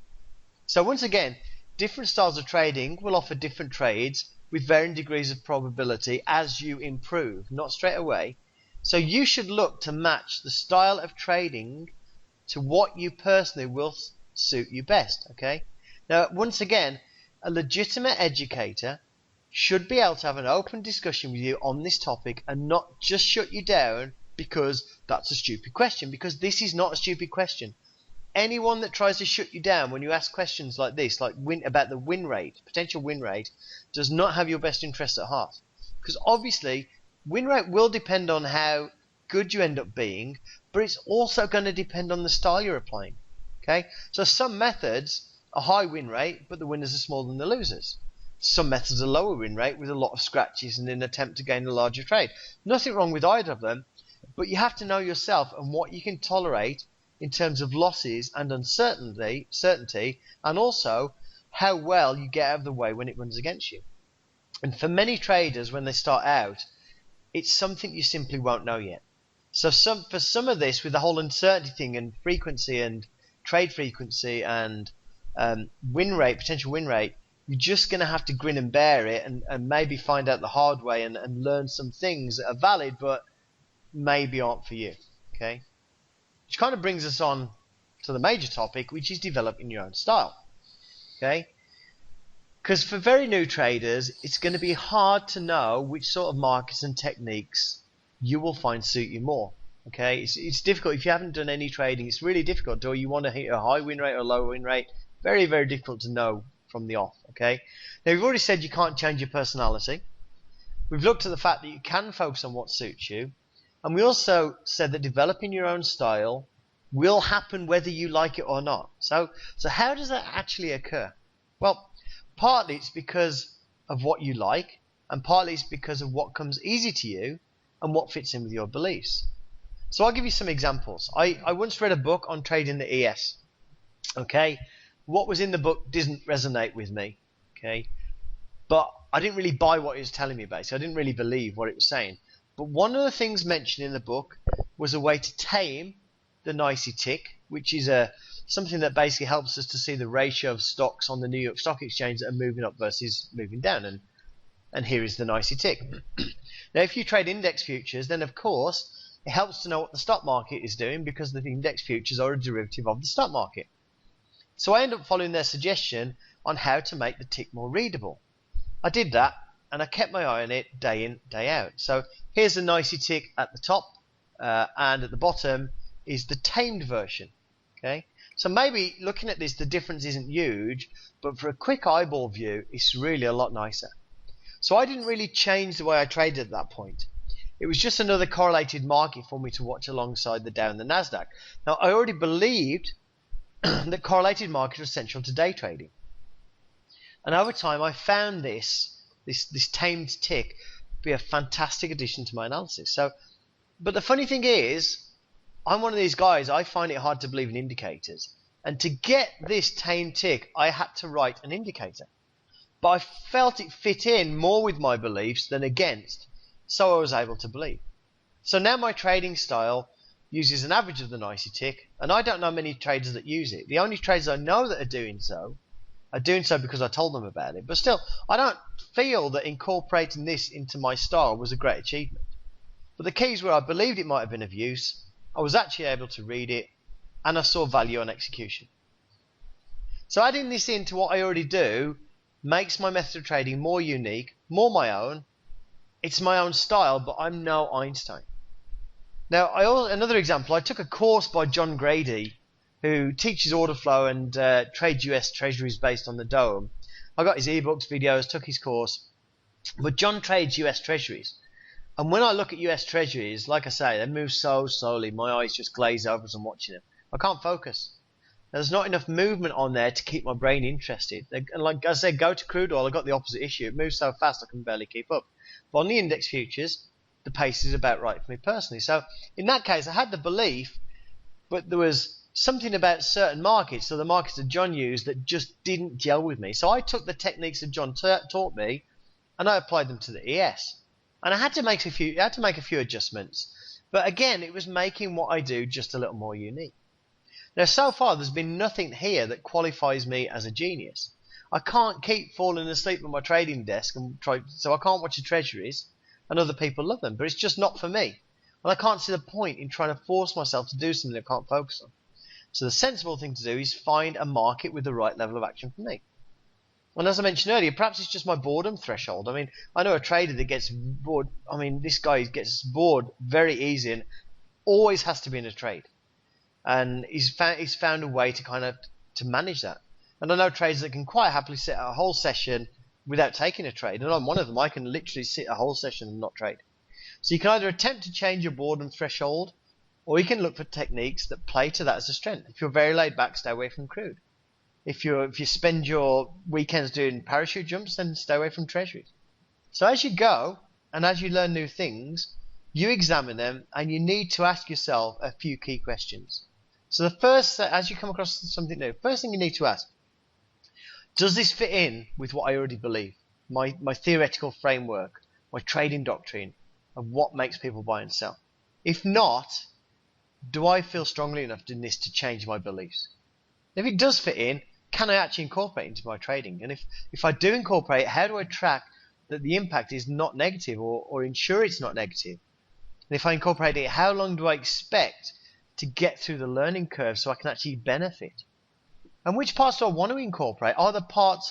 So once again, different styles of trading will offer different trades with varying degrees of probability as you improve, not straight away. So you should look to match the style of trading to what you personally will suit you best, okay? Now, once again, a legitimate educator should be able to have an open discussion with you on this topic and not just shut you down because that's a stupid question, because this is not a stupid question. Anyone that tries to shut you down when you ask questions like this, like about the win rate, potential win rate, does not have your best interests at heart. Because obviously, win rate will depend on how good you end up being, but it's also going to depend on the style you're applying. Okay, so some methods a high win rate, but the winners are smaller than the losers. Some methods are lower win rate with a lot of scratches and an attempt to gain a larger trade. Nothing wrong with either of them, but you have to know yourself and what you can tolerate in terms of losses and certainty, and also how well you get out of the way when it runs against you. And for many traders, when they start out, it's something you simply won't know yet. So for some of this, with the whole uncertainty thing and frequency and trade frequency and win rate, potential win rate, you're just going to have to grin and bear it and maybe find out the hard way and learn some things that are valid but maybe aren't for you. Okay, which kind of brings us on to the major topic, which is developing your own style. Okay, because for very new traders, it's going to be hard to know which sort of markets and techniques you will find suit you more. Okay, it's difficult if you haven't done any trading. It's really difficult. Do you want to hit a high win rate or a low win rate? Very, very difficult to know from the off. Okay, now we've already said you can't change your personality. We've looked at the fact that you can focus on what suits you, and we also said that developing your own style will happen whether you like it or not. So how does that actually occur? Well, partly it's because of what you like, and partly it's because of what comes easy to you and what fits in with your beliefs. So I'll give you some examples. I once read a book on trading the ES. Okay, what was in the book didn't resonate with me. Okay, but I didn't really buy what it was telling me, basically. I didn't really believe what it was saying. But one of the things mentioned in the book was a way to tame the NYSE tick, which is something that basically helps us to see the ratio of stocks on the New York Stock Exchange that are moving up versus moving down. And here is the NYSE tick. Now, if you trade index futures, then of course it helps to know what the stock market is doing, because the index futures are a derivative of the stock market. So I ended up following their suggestion on how to make the tick more readable. I did that, and I kept my eye on it day in, day out. So here's the NYSE tick at the top, and at the bottom is the tamed version. Okay, so maybe looking at this, the difference isn't huge, but for a quick eyeball view, it's really a lot nicer. So I didn't really change the way I traded at that point. It was just another correlated market for me to watch alongside the Dow and the Nasdaq. Now, I already believed that correlated markets are essential to day trading. And over time, I found this tamed tick be a fantastic addition to my analysis. But the funny thing is, I'm one of these guys, I find it hard to believe in indicators. And to get this tamed tick, I had to write an indicator. But I felt it fit in more with my beliefs than against, so I was able to believe. So now my trading style uses an average of the NYSE tick, and I don't know many traders that use it. The only traders I know that are doing so because I told them about it. But still, I don't feel that incorporating this into my style was a great achievement. But the keys where I believed it might have been of use, I was actually able to read it, and I saw value on execution. So adding this into what I already do makes my method of trading more unique, more my own. It's my own style, but I'm no Einstein. Now, another example, I took a course by John Grady, who teaches order flow and trades US Treasuries based on the Dome. I got his ebooks, videos, took his course. But John trades US Treasuries. And when I look at US Treasuries, like I say, they move so slowly, my eyes just glaze over as I'm watching them. I can't focus. There's not enough movement on there to keep my brain interested. And like I said, go to crude oil, I got the opposite issue. It moves so fast I can barely keep up. But on the index futures, the pace is about right for me personally. So in that case, I had the belief, but there was something about certain markets, so the markets that John used, that just didn't gel with me. So I took the techniques that John taught me, and I applied them to the ES. And I had to make a few adjustments. But again, it was making what I do just a little more unique. Now, so far, there's been nothing here that qualifies me as a genius. I can't keep falling asleep at my trading desk so I can't watch the treasuries, and other people love them, but it's just not for me. And I can't see the point in trying to force myself to do something I can't focus on. So the sensible thing to do is find a market with the right level of action for me. And as I mentioned earlier, perhaps it's just my boredom threshold. I mean, I know a trader that gets bored. I mean, this guy gets bored very easy and always has to be in a trade. And he's found a way to manage that. And I know traders that can quite happily sit a whole session without taking a trade. And I'm one of them. I can literally sit a whole session and not trade. So you can either attempt to change your boredom threshold, or you can look for techniques that play to that as a strength. If you're very laid back, stay away from crude. If you spend your weekends doing parachute jumps, then stay away from treasuries. So as you go, and as you learn new things, you examine them, and you need to ask yourself a few key questions. So as you come across something new, first thing you need to ask, does this fit in with what I already believe? My theoretical framework, my trading doctrine, of what makes people buy and sell? If not, do I feel strongly enough in this to change my beliefs? If it does fit in, can I actually incorporate it into my trading? And if I do incorporate, how do I track that the impact is not negative, or ensure it's not negative? And if I incorporate it, how long do I expect to get through the learning curve so I can actually benefit? And which parts do I want to incorporate? Are the parts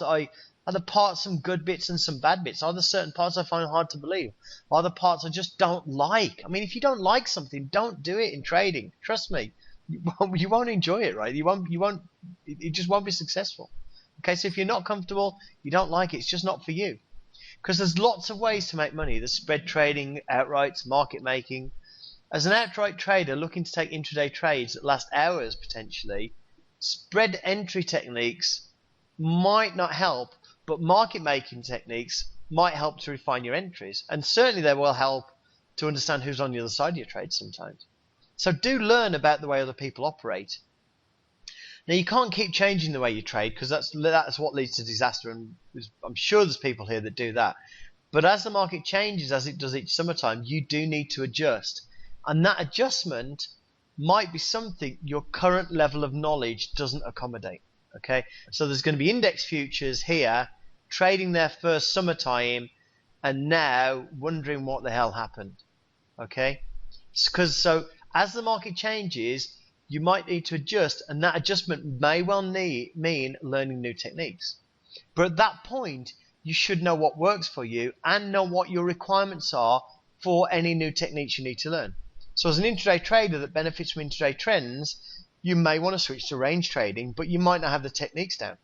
some good bits and some bad bits? Are there certain parts I find hard to believe? Are there parts I just don't like? I mean, if you don't like something, don't do it in trading. Trust me, you won't enjoy it, right? It just won't be successful. Okay, so if you're not comfortable, you don't like it, it's just not for you. Because there's lots of ways to make money. There's spread trading, outrights, market making. As an outright trader looking to take intraday trades that last hours potentially, spread entry techniques might not help, but market making techniques might help to refine your entries. And certainly they will help to understand who's on the other side of your trade sometimes. So do learn about the way other people operate. Now, you can't keep changing the way you trade, because that's what leads to disaster, and I'm sure there's people here that do that. But as the market changes, as it does each summertime, you do need to adjust. And that adjustment might be something your current level of knowledge doesn't accommodate. Okay, so there's going to be index futures here trading their first summertime, and now wondering what the hell happened. Okay, so as the market changes, you might need to adjust, and that adjustment may well mean learning new techniques. But at that point, you should know what works for you and know what your requirements are for any new techniques you need to learn. So as an intraday trader that benefits from intraday trends, you may want to switch to range trading, but you might not have the techniques down.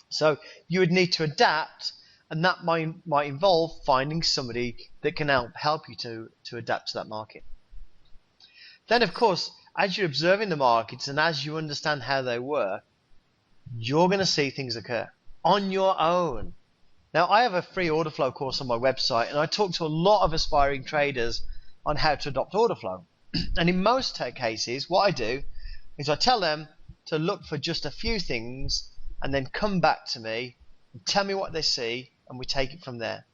So you would need to adapt, and that might involve finding somebody that can help you to adapt to that market. Then, of course, as you're observing the markets and as you understand how they work, you're going to see things occur on your own. Now, I have a free order flow course on my website, and I talk to a lot of aspiring traders on how to adopt order flow. And in most cases, what I do is I tell them to look for just a few things and then come back to me and tell me what they see, and we take it from there.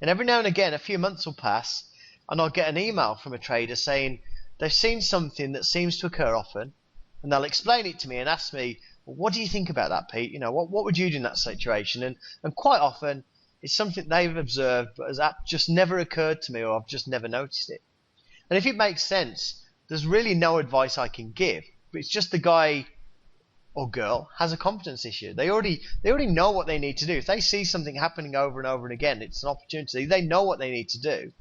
And every now and again, a few months will pass, and I'll get an email from a trader saying they've seen something that seems to occur often, and they'll explain it to me and ask me, well, what do you think about that, Pete? You know, what would you do in that situation? And quite often, it's something they've observed but has just never occurred to me, or I've just never noticed it. And if it makes sense, there's really no advice I can give. But it's just the guy or girl has a confidence issue. They already know what they need to do. If they see something happening over and over and again, it's an opportunity. They know what they need to do.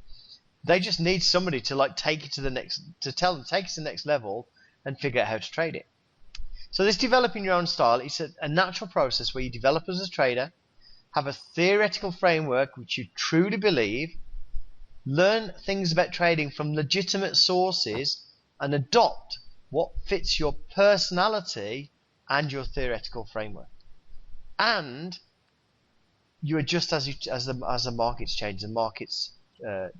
They just need somebody to like take it to the next, to tell them take it to the next level and figure out how to trade it. So this developing your own style is a natural process where you develop as a trader, have a theoretical framework which you truly believe, learn things about trading from legitimate sources, and adopt what fits your personality and your theoretical framework. And you adjust as the markets change, the markets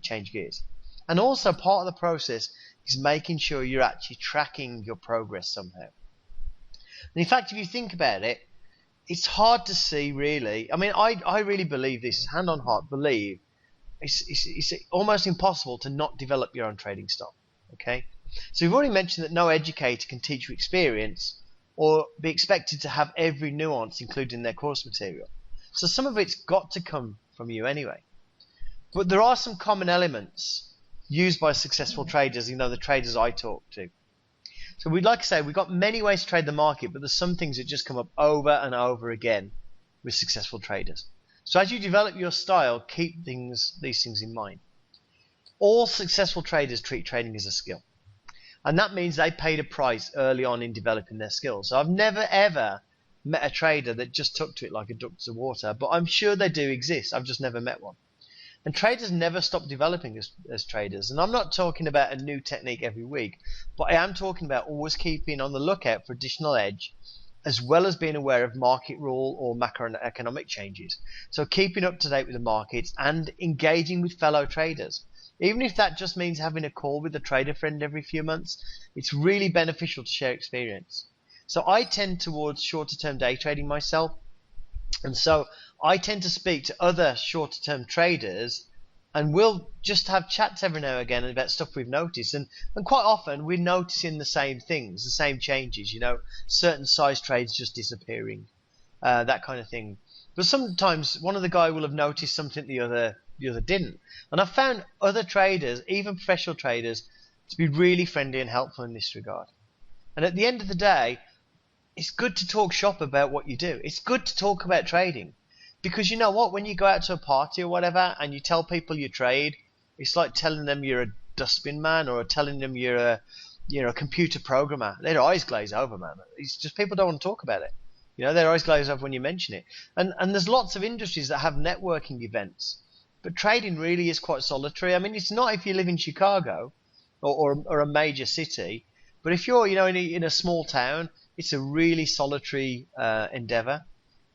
change gears. And also part of the process is making sure you're actually tracking your progress somehow. And in fact, if you think about it, it's hard to see really. I mean, I really believe this, hand on heart, believe it's almost impossible to not develop your own trading style. Okay, so we've already mentioned that no educator can teach you experience or be expected to have every nuance included in their course material. So some of it's got to come from you anyway. But there are some common elements used by successful traders, the traders I talk to. So we'd like to say we've got many ways to trade the market, but there's some things that just come up over and over again with successful traders. So as you develop your style, keep these things in mind. All successful traders treat trading as a skill. And that means they paid a price early on in developing their skills. So I've never ever met a trader that just took to it like a duck to water, but I'm sure they do exist. I've just never met one. And traders never stop developing as traders. And I'm not talking about a new technique every week, but I am talking about always keeping on the lookout for additional edge, as well as being aware of market rule or macroeconomic changes. So keeping up to date with the markets and engaging with fellow traders. Even if that just means having a call with a trader friend every few months, it's really beneficial to share experience. So I tend towards shorter term day trading myself. And so I tend to speak to other shorter term traders, and we'll just have chats every now and again about stuff we've noticed. And quite often we're noticing the same things, the same changes, certain size trades just disappearing, that kind of thing. But sometimes one of the guys will have noticed something the other didn't. And I've found other traders, even professional traders, to be really friendly and helpful in this regard. And at the end of the day, it's good to talk shop about what you do. It's good to talk about trading. Because you know what? When you go out to a party or whatever and you tell people you trade, it's like telling them you're a dustbin man or telling them you're a computer programmer. Their eyes glaze over, man. It's just people don't want to talk about it. Their eyes glaze over when you mention it. And there's lots of industries that have networking events. But trading really is quite solitary. I mean, it's not if you live in Chicago or a major city. But if you're, in a small town, it's a really solitary endeavor.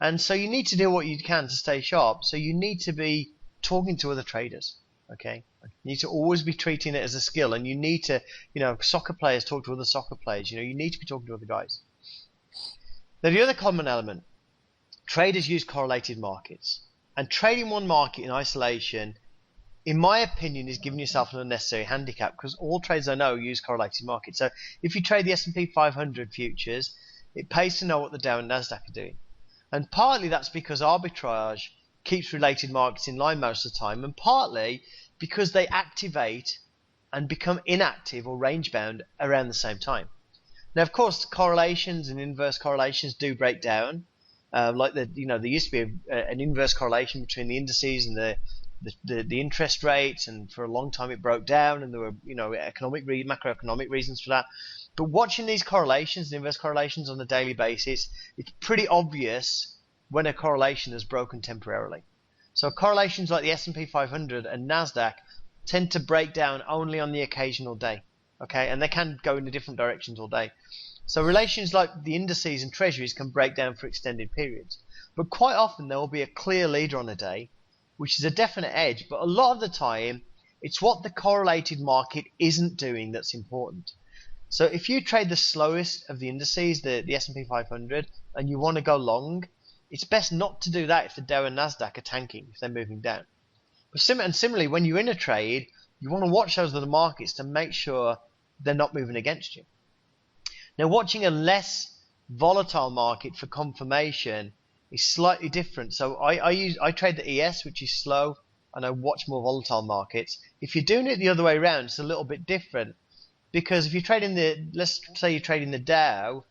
And so you need to do what you can to stay sharp. So you need to be talking to other traders. Okay, you need to always be treating it as a skill, and you need to, soccer players talk to other soccer players. You need to be talking to other guys. Now, the other common element, traders use correlated markets, and trading one market in isolation, in my opinion, is giving yourself an unnecessary handicap, because all traders I know use correlated markets. So if you trade the S&P 500 futures, it pays to know what the Dow and Nasdaq are doing. And partly that's because arbitrage keeps related markets in line most of the time, and partly because they activate and become inactive or range bound around the same time. Now, of course, correlations and inverse correlations do break down. Like there used to be an inverse correlation between the indices and the interest rates, and for a long time it broke down, and there were macroeconomic reasons for that. But watching these correlations, the inverse correlations on a daily basis, it's pretty obvious when a correlation has broken temporarily. So correlations like the S&P 500 and Nasdaq tend to break down only on the occasional day, okay, and they can go in different directions all day. So relations like the indices and treasuries can break down for extended periods, but quite often there will be a clear leader on a day, which is a definite edge. But a lot of the time, it's what the correlated market isn't doing that's important. So if you trade the slowest of the indices, the S&P 500, and you want to go long, it's best not to do that if the Dow and Nasdaq are tanking, if they're moving down. But similarly, when you're in a trade, you want to watch those other markets to make sure they're not moving against you. Now, watching a less volatile market for confirmation is slightly different. So I trade the ES, which is slow, and I watch more volatile markets. If you're doing it the other way around, it's a little bit different. Because if you're trading let's say you're trading the Dow,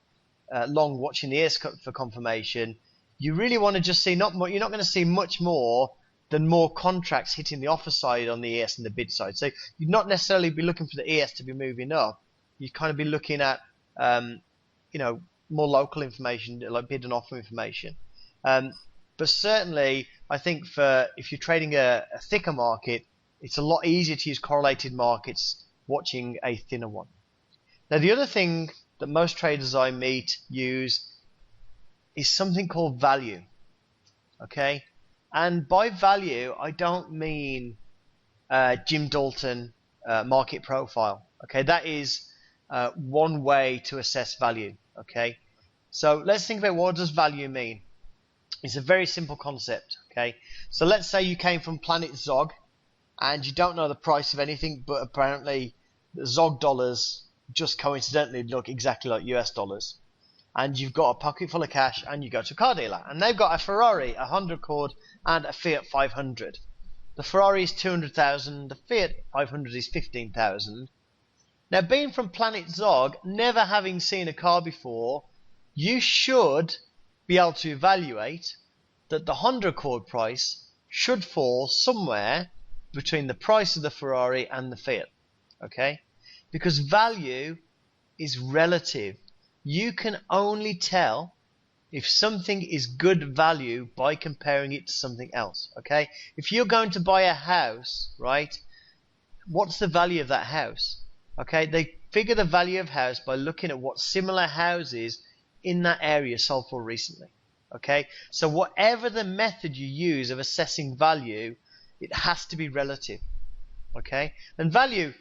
long watching the ES for confirmation, you really want to just see you're not going to see much more then more contracts hitting the offer side on the ES and the bid side. So you'd not necessarily be looking for the ES to be moving up. You'd kind of be looking at, more local information, like bid and offer information. But certainly, I think if you're trading a thicker market, it's a lot easier to use correlated markets watching a thinner one. Now, the other thing that most traders I meet use is something called value. Okay? And by value, I don't mean Jim Dalton market profile. Okay? That is one way to assess value. Okay? So let's think about, what does value mean? It's a very simple concept. Okay? So let's say you came from Planet Zog and you don't know the price of anything, but apparently the Zog dollars just coincidentally look exactly like US dollars. And you've got a pocket full of cash and you go to a car dealer and they've got a Ferrari, a Honda Accord and a Fiat 500. The Ferrari is 200,000, the Fiat 500 is 15,000. Now, being from Planet Zog, never having seen a car before, you should be able to evaluate that the Honda Accord price should fall somewhere between the price of the Ferrari and the Fiat. Okay? Because value is relative. You can only tell if something is good value by comparing it to something else. Okay? If you're going to buy a house, right, what's the value of that house? Okay? They figure the value of house by looking at what similar houses in that area sold for recently. Okay? So whatever the method you use of assessing value, it has to be relative. Okay? And value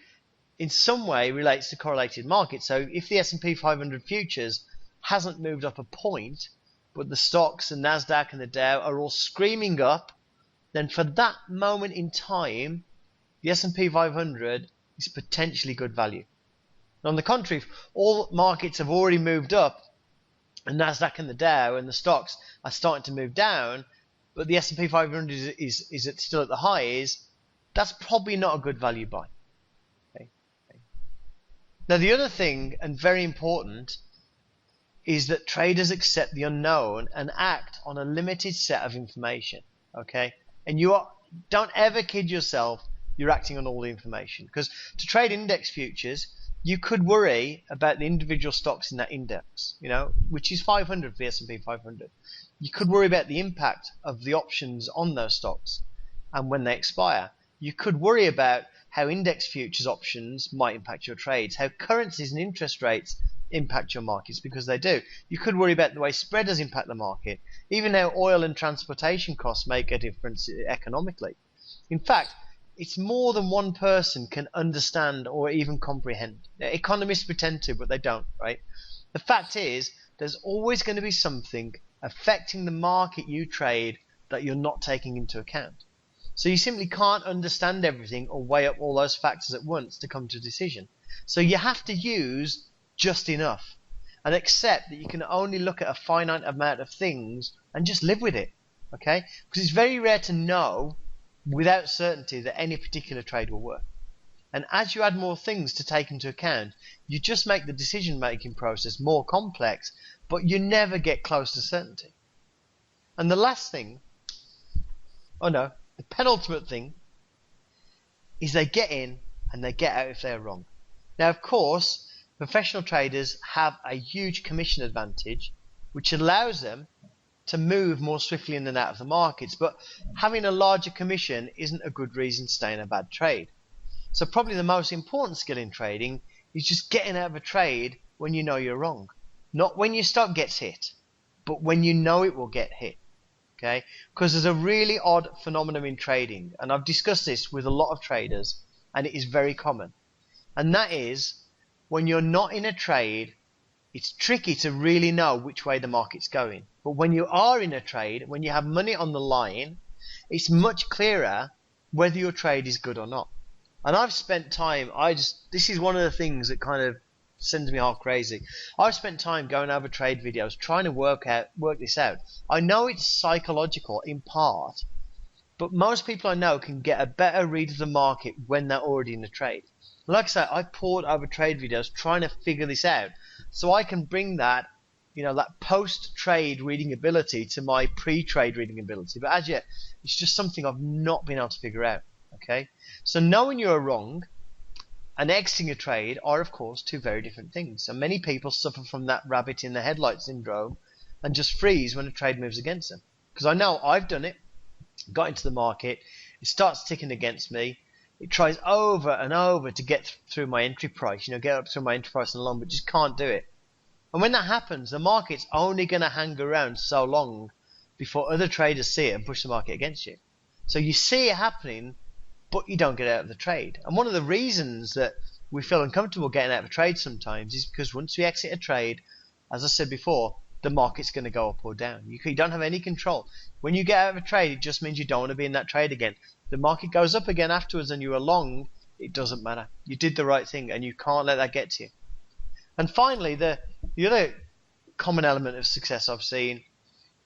in some way relates to correlated markets. So if the S&P 500 futures hasn't moved up a point, but the stocks and NASDAQ and the Dow are all screaming up, then for that moment in time, the S&P 500 is potentially good value. And on the contrary, if all markets have already moved up, and NASDAQ and the Dow and the stocks are starting to move down, but the S&P 500 is still at the highs, that's probably not a good value buy. Now, the other thing, and very important, is that traders accept the unknown and act on a limited set of information. Okay? And don't ever kid yourself you're acting on all the information. Because to trade index futures, you could worry about the individual stocks in that index, which is 500 for the S&P 500. You could worry about the impact of the options on those stocks and when they expire. You could worry about how index futures options might impact your trades, how currencies and interest rates impact your markets, because they do. You could worry about the way spreaders impact the market, even how oil and transportation costs make a difference economically. In fact, it's more than one person can understand or even comprehend. Economists pretend to, but they don't, right? The fact is, there's always going to be something affecting the market you trade that you're not taking into account. So you simply can't understand everything or weigh up all those factors at once to come to a decision. So you have to use just enough and accept that you can only look at a finite amount of things and just live with it. Okay? Because it's very rare to know without certainty that any particular trade will work. And as you add more things to take into account, you just make the decision-making process more complex, but you never get close to certainty. And the last thing, the penultimate thing, is they get in and they get out if they're wrong. Now, of course, professional traders have a huge commission advantage, which allows them to move more swiftly in and out of the markets, but having a larger commission isn't a good reason to stay in a bad trade. So probably the most important skill in trading is just getting out of a trade when you know you're wrong. Not when your stock gets hit, but when you know it will get hit. Okay? Because there's a really odd phenomenon in trading, and I've discussed this with a lot of traders, and it is very common. And that is, when you're not in a trade, it's tricky to really know which way the market's going. But when you are in a trade, when you have money on the line, it's much clearer whether your trade is good or not. And I've spent time, this is one of the things that kind of sends me half crazy. I've spent time going over trade videos trying to work this out. I know it's psychological in part, but most people I know can get a better read of the market when they're already in a trade. Like I say, I poured over trade videos trying to figure this out, so I can bring that that post-trade reading ability to my pre-trade reading ability. But as yet, it's just something I've not been able to figure out. Okay, so knowing you're wrong and exiting a trade are, of course, two very different things. And many people suffer from that rabbit in the headlight syndrome and just freeze when a trade moves against them. Because I know I've done it, got into the market, it starts ticking against me, it tries over and over to get through my entry price, get up through my entry price and along, but just can't do it. And when that happens, the market's only going to hang around so long before other traders see it and push the market against you. So you see it happening, but you don't get out of the trade. And one of the reasons that we feel uncomfortable getting out of a trade sometimes is because once we exit a trade, as I said before, the market's going to go up or down. You don't have any control. When you get out of a trade, it just means you don't want to be in that trade again. The market goes up again afterwards and you are long, it doesn't matter. You did the right thing and you can't let that get to you. And finally, the other common element of success I've seen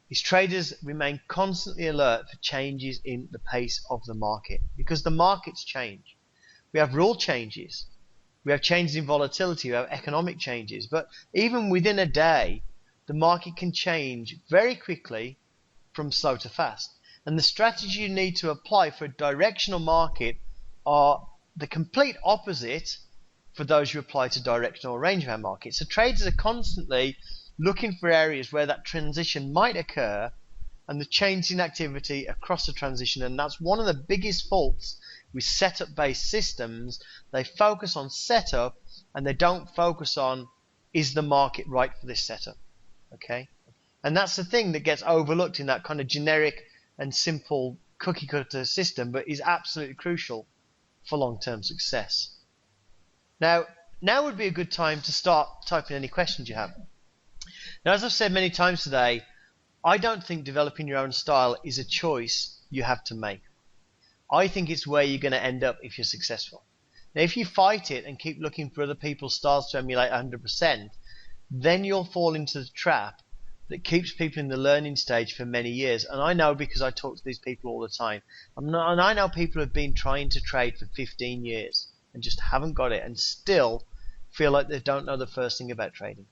is traders remain constantly alert for changes in the pace of the market, because the markets change. We have rule changes, we have changes in volatility, we have economic changes, but even within a day, the market can change very quickly from slow to fast. And the strategy you need to apply for a directional market are the complete opposite for those who apply to directional or range-bound markets. So traders are constantly looking for areas where that transition might occur and the change in activity across the transition. And that's one of the biggest faults with setup-based systems. They focus on setup and they don't focus on, is the market right for this setup? Okay? And that's the thing that gets overlooked in that kind of generic and simple cookie-cutter system, but is absolutely crucial for long-term success. Now would be a good time to start typing any questions you have. Now, as I've said many times today, I don't think developing your own style is a choice you have to make. I think it's where you're going to end up if you're successful. Now, if you fight it and keep looking for other people's styles to emulate 100%, then you'll fall into the trap that keeps people in the learning stage for many years. And I know because I talk to these people all the time. And I know people who have been trying to trade for 15 years and just haven't got it and still feel like they don't know the first thing about trading.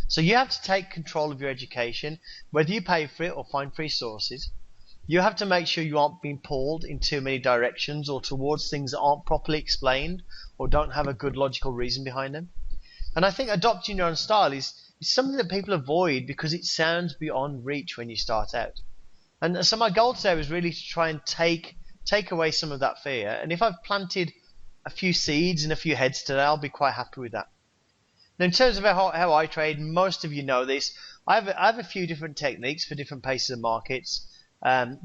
So you have to take control of your education, whether you pay for it or find free sources. You have to make sure you aren't being pulled in too many directions or towards things that aren't properly explained or don't have a good logical reason behind them. And I think adopting your own style is something that people avoid because it sounds beyond reach when you start out. And so my goal today was really to try and take away some of that fear. And if I've planted a few seeds and a few heads today, I'll be quite happy with that. Now, in terms of how I trade, most of you know this. I have a few different techniques for different paces of markets.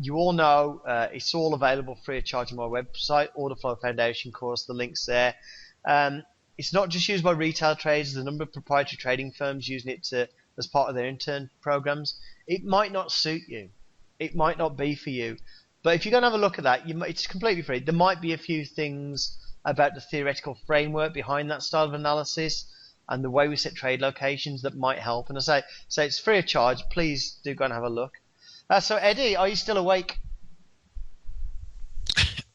You all know it's all available free of charge on my website, Order Flow Foundation course, the link's there. It's not just used by retail traders. There's a number of proprietary trading firms using it as part of their intern programs. It might not suit you. It might not be for you. But if you're going to have a look at that, it's completely free. There might be a few things about the theoretical framework behind that style of analysis and the way we set trade locations that might help. And I say it's free of charge. Please do go and have a look. So Eddie, are you still awake?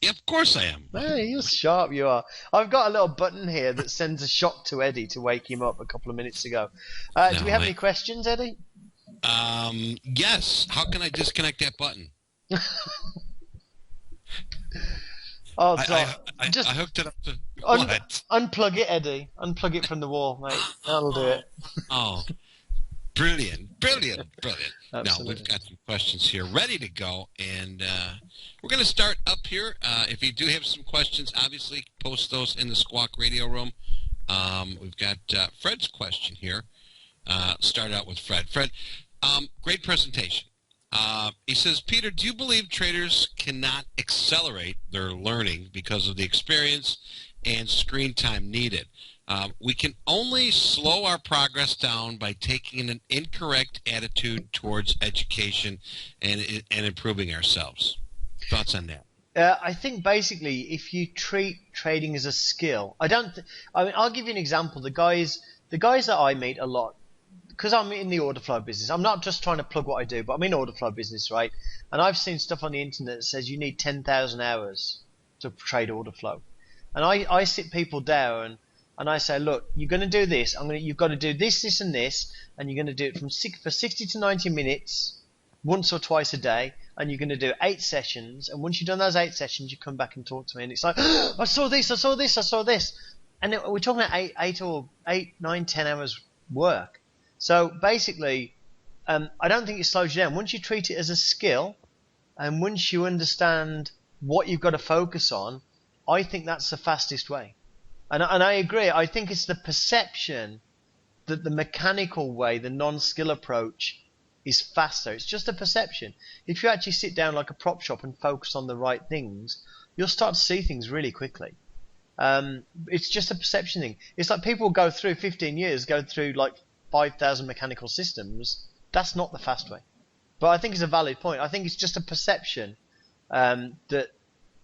Yeah, of course I am. Hey, you're sharp, you are. I've got a little button here that sends a shock to Eddie to wake him up a couple of minutes ago. Do we have any questions, Eddie? Yes. How can I disconnect that button? Oh, I hooked it up to what? Unplug it, Eddie. Unplug it from the wall, mate. That'll do it. Oh, brilliant. Now, we've got some questions here ready to go, and we're going to start up here. If you do have some questions, obviously, post those in the Squawk Radio Room. We've got Fred's question here. Start out with Fred. Fred, great presentation. He says, Peter, do you believe traders cannot accelerate their learning because of the experience and screen time needed? We can only slow our progress down by taking an incorrect attitude towards education and improving ourselves. Thoughts on that? I think basically if you treat trading as a skill, I'll give you an example. The guys that I meet a lot, because I'm in the order flow business, I'm not just trying to plug what I do, but I'm in order flow business, right? And I've seen stuff on the internet that says you need 10,000 hours to trade order flow. And I sit people down and I say, look, you're going to do this. You've got to do this, this, and this, and you're going to do it for 60 to 90 minutes, once or twice a day, and you're going to do 8 sessions. And once you've done those 8 sessions, you come back and talk to me, and it's like, oh, I saw this, I saw this, I saw this, and we're talking about 8, 9, 10 hours work. So basically, I don't think it slows you down. Once you treat it as a skill, and once you understand what you've got to focus on, I think that's the fastest way. And I agree. I think it's the perception that the mechanical way, the non-skill approach, is faster. It's just a perception. If you actually sit down like a prop shop and focus on the right things, you'll start to see things really quickly. It's just a perception thing. It's like people go through 15 years, go through like 5,000 mechanical systems. That's not the fast way. But I think it's a valid point. I think it's just a perception that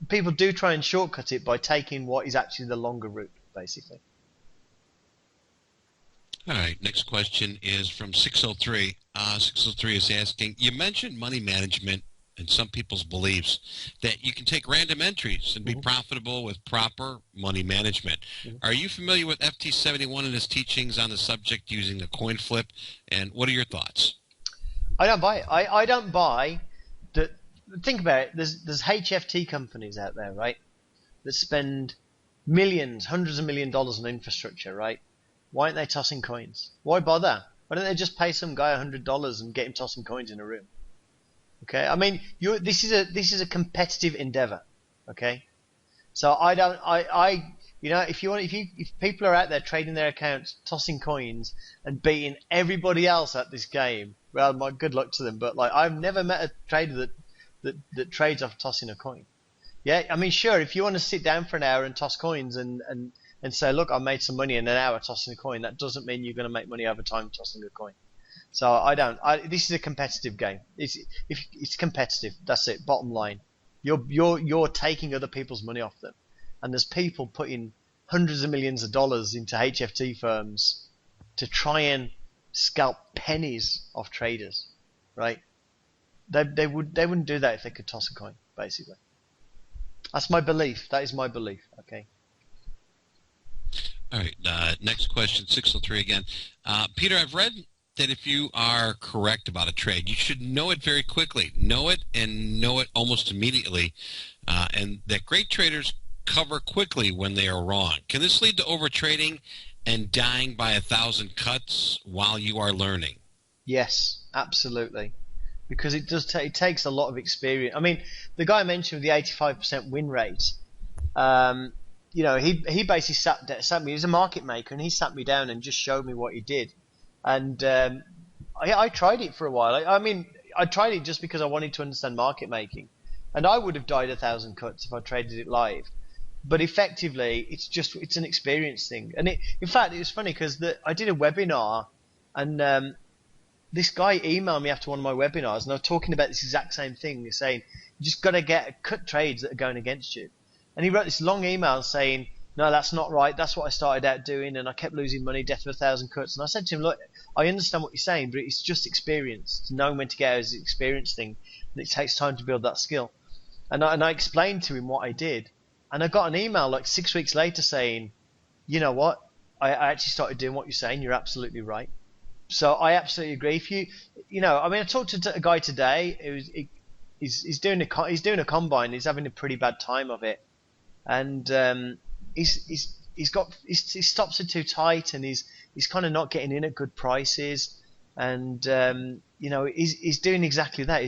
people do try and shortcut it by taking what is actually the longer route, basically. All right, next question is from 603. 603 is asking, you mentioned money management and some people's beliefs that you can take random entries and be profitable with proper money management. Are you familiar with FT71 and his teachings on the subject using a coin flip? And what are your thoughts? I don't buy it. I don't buy that. Think about it. There's HFT companies out there, right, that spend millions, hundreds of $millions on infrastructure, right? Why aren't they tossing coins? Why bother? Why don't they just pay some guy $100 and get him tossing coins in a room? Okay, I mean, this is a competitive endeavor. Okay, so if people are out there trading their accounts, tossing coins, and beating everybody else at this game, well, my good luck to them. But like, I've never met a trader that trades off tossing a coin. Yeah, I mean, sure, if you want to sit down for an hour and toss coins and say, look, I made some money in an hour tossing a coin, that doesn't mean you're going to make money over time tossing a coin. So this is a competitive game. It's competitive. That's it. Bottom line, you're taking other people's money off them, and there's people putting hundreds of millions of dollars into HFT firms to try and scalp pennies off traders, right? They wouldn't do that if they could toss a coin. Basically, that's my belief. That is my belief. Okay. All right. Next question, 603 again. Peter, I've read that if you are correct about a trade, you should know it very quickly. Know it and know it almost immediately. And that great traders cover quickly when they are wrong. Can this lead to overtrading and dying by 1,000 cuts while you are learning? Yes, absolutely. Because it does. It takes a lot of experience. I mean, the guy I mentioned with the 85% win rate, he basically sat me. He was a market maker, and he sat me down and just showed me what he did. And I tried it for a while. I tried it just because I wanted to understand market making, and I would have died 1,000 cuts if I traded it live. But effectively, it's an experience thing. And in fact, it was funny because I did a webinar, and this guy emailed me after one of my webinars, and I was talking about this exact same thing. He's saying you just got to cut trades that are going against you. And he wrote this long email saying, no, that's not right. That's what I started out doing, and I kept losing money, death of 1,000 cuts. And I said to him, look, I understand what you're saying, but it's just experience. It's knowing when to get out is an experience thing, and it takes time to build that skill. And I explained to him what I did, and I got an email like 6 weeks later saying, you know what, I actually started doing what you're saying. You're absolutely right. So I absolutely agree. I talked to a guy today. He's doing a combine. He's having a pretty bad time of it, and his stops are too tight, and he's kind of not getting in at good prices, and he's doing exactly that.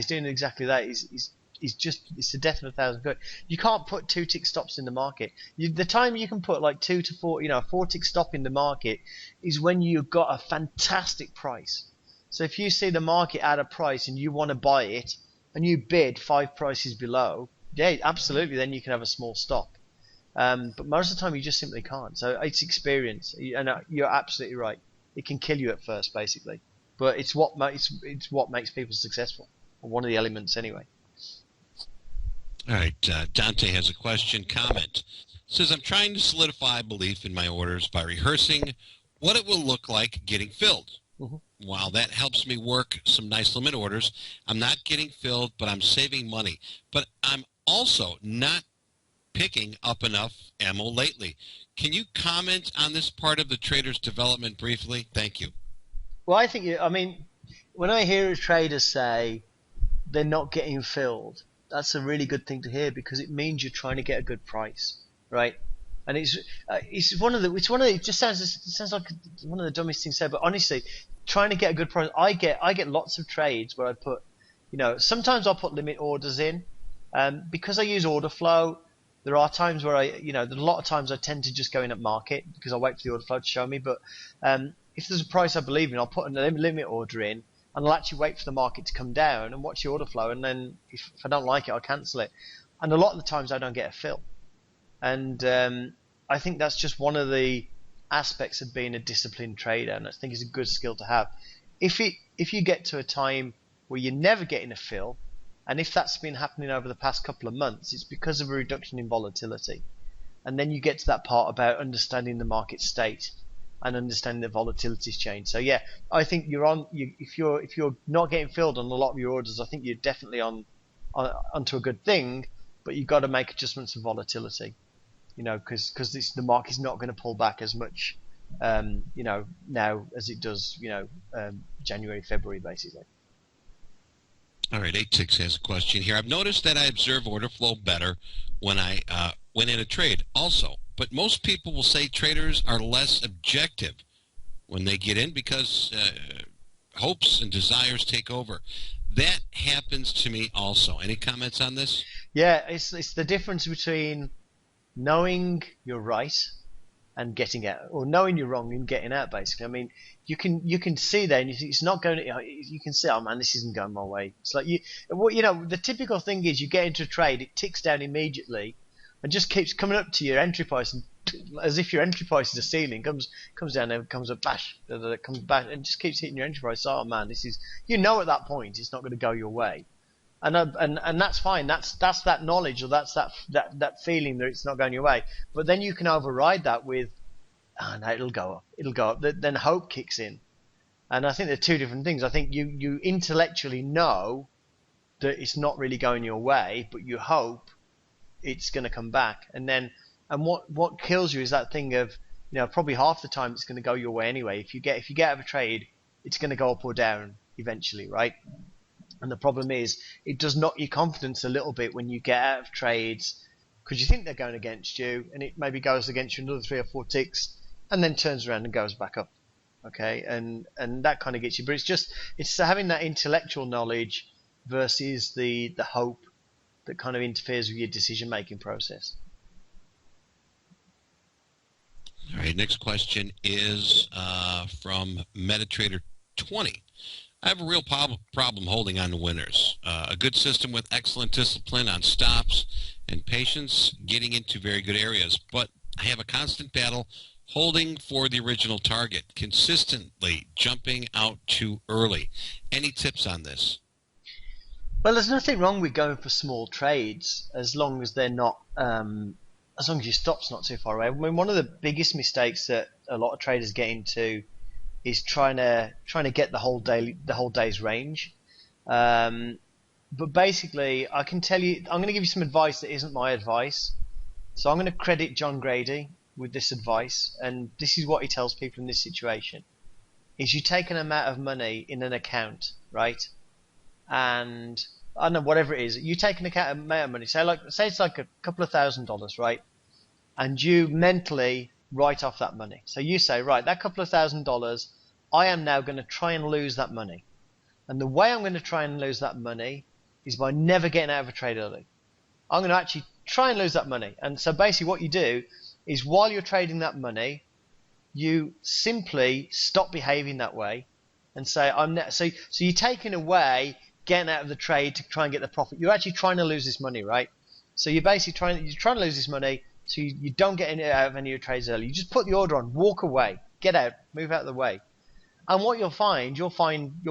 It's the death of 1,000 cuts. You can't put 2 tick stops in the market. The time you can put like 2 to 4, a 4 tick stop in the market is when you've got a fantastic price. So if you see the market at a price and you want to buy it, and you bid 5 prices below, yeah, absolutely, then you can have a small stop. But most of the time you just simply can't. So it's experience, and you're absolutely right. It can kill you at first, basically, but it's what makes people successful, or one of the elements anyway. All right, Dante has a comment. Says, I'm trying to solidify belief in my orders by rehearsing what it will look like getting filled. While that helps me work some nice limit orders, I'm not getting filled, but I'm saving money. But I'm also not picking up enough ammo lately. Can you comment on this part of the trader's development briefly? Thank you. Well, I mean, when I hear traders say they're not getting filled, that's a really good thing to hear, because it means you're trying to get a good price, right? And it just sounds like one of the dumbest things said, but honestly, trying to get a good price. I get lots of trades where I put, sometimes I'll put limit orders in, because I use order flow. There are times where there's a lot of times I tend to just go in at market because I wait for the order flow to show me. But if there's a price I believe in, I'll put a limit order in, and I'll actually wait for the market to come down and watch the order flow. And then if I don't like it, I'll cancel it. And a lot of the times I don't get a fill. And I think that's just one of the aspects of being a disciplined trader, and I think it's a good skill to have. If you get to a time where you're never getting a fill, and if that's been happening over the past couple of months, it's because of a reduction in volatility. And then you get to that part about understanding the market state and understanding the volatility's change. So yeah, I think if you're not getting filled on a lot of your orders, I think you're definitely onto a good thing, but you've got to make adjustments for volatility. Because the market's not going to pull back as much, now as it does, January, February, basically. All right, 86 has a question here. I've noticed that I observe order flow better when in a trade also, but most people will say traders are less objective when they get in because hopes and desires take over. That happens to me also. Any comments on this? Yeah, it's the difference between knowing you're right and getting out, or knowing you're wrong and getting out, basically. I mean, you can see there, and you think it's not going to, you can see, oh man, this isn't going my way. It's like the typical thing is you get into a trade, it ticks down immediately and just keeps coming up to your entry price, and as if your entry price is a ceiling, comes down and comes a bash, comes back and just keeps hitting your entry price. Oh man, this is, at that point it's not going to go your way. And that's fine. That's that knowledge, or that's that feeling that it's not going your way. But then you can override that with, no, it'll go up. Then hope kicks in, and I think they're two different things. I think you intellectually know that it's not really going your way, but you hope it's going to come back. And what kills you is that thing of, probably half the time it's going to go your way anyway. If you get out of a trade, it's going to go up or down eventually, right? And the problem is, it does knock your confidence a little bit when you get out of trades because you think they're going against you, and it maybe goes against you another 3 or 4 ticks, and then turns around and goes back up. Okay, and that kind of gets you. But it's having that intellectual knowledge versus the hope that kind of interferes with your decision-making process. All right, next question is from MetaTrader 20. I have a real problem holding on to winners. A good system with excellent discipline on stops and patience, getting into very good areas. But I have a constant battle holding for the original target, consistently jumping out too early. Any tips on this? Well, there's nothing wrong with going for small trades as long as they're not, as long as your stop's not too far away. I mean, one of the biggest mistakes that a lot of traders get into is trying to get the whole day's range. But basically, I can tell you, I'm going to give you some advice that isn't my advice. So I'm going to credit John Grady with this advice, and this is what he tells people in this situation: is you take an amount of money in an account, right? And I don't know, whatever it is, you take an amount of money, say it's like a couple of $1,000s, right? And you mentally write off that money. So you say, right, that couple of $1,000, I am now going to try and lose that money. And the way I'm going to try and lose that money is by never getting out of a trade early. I'm going to actually try and lose that money. And so basically what you do is, while you're trading that money, you simply stop behaving that way and say, so you're taking away getting out of the trade to try and get the profit. You're actually trying to lose this money, right? So you're basically trying to lose this money, so you don't get out of any of your trades early. You just put the order on, walk away, get out, move out of the way. And what you'll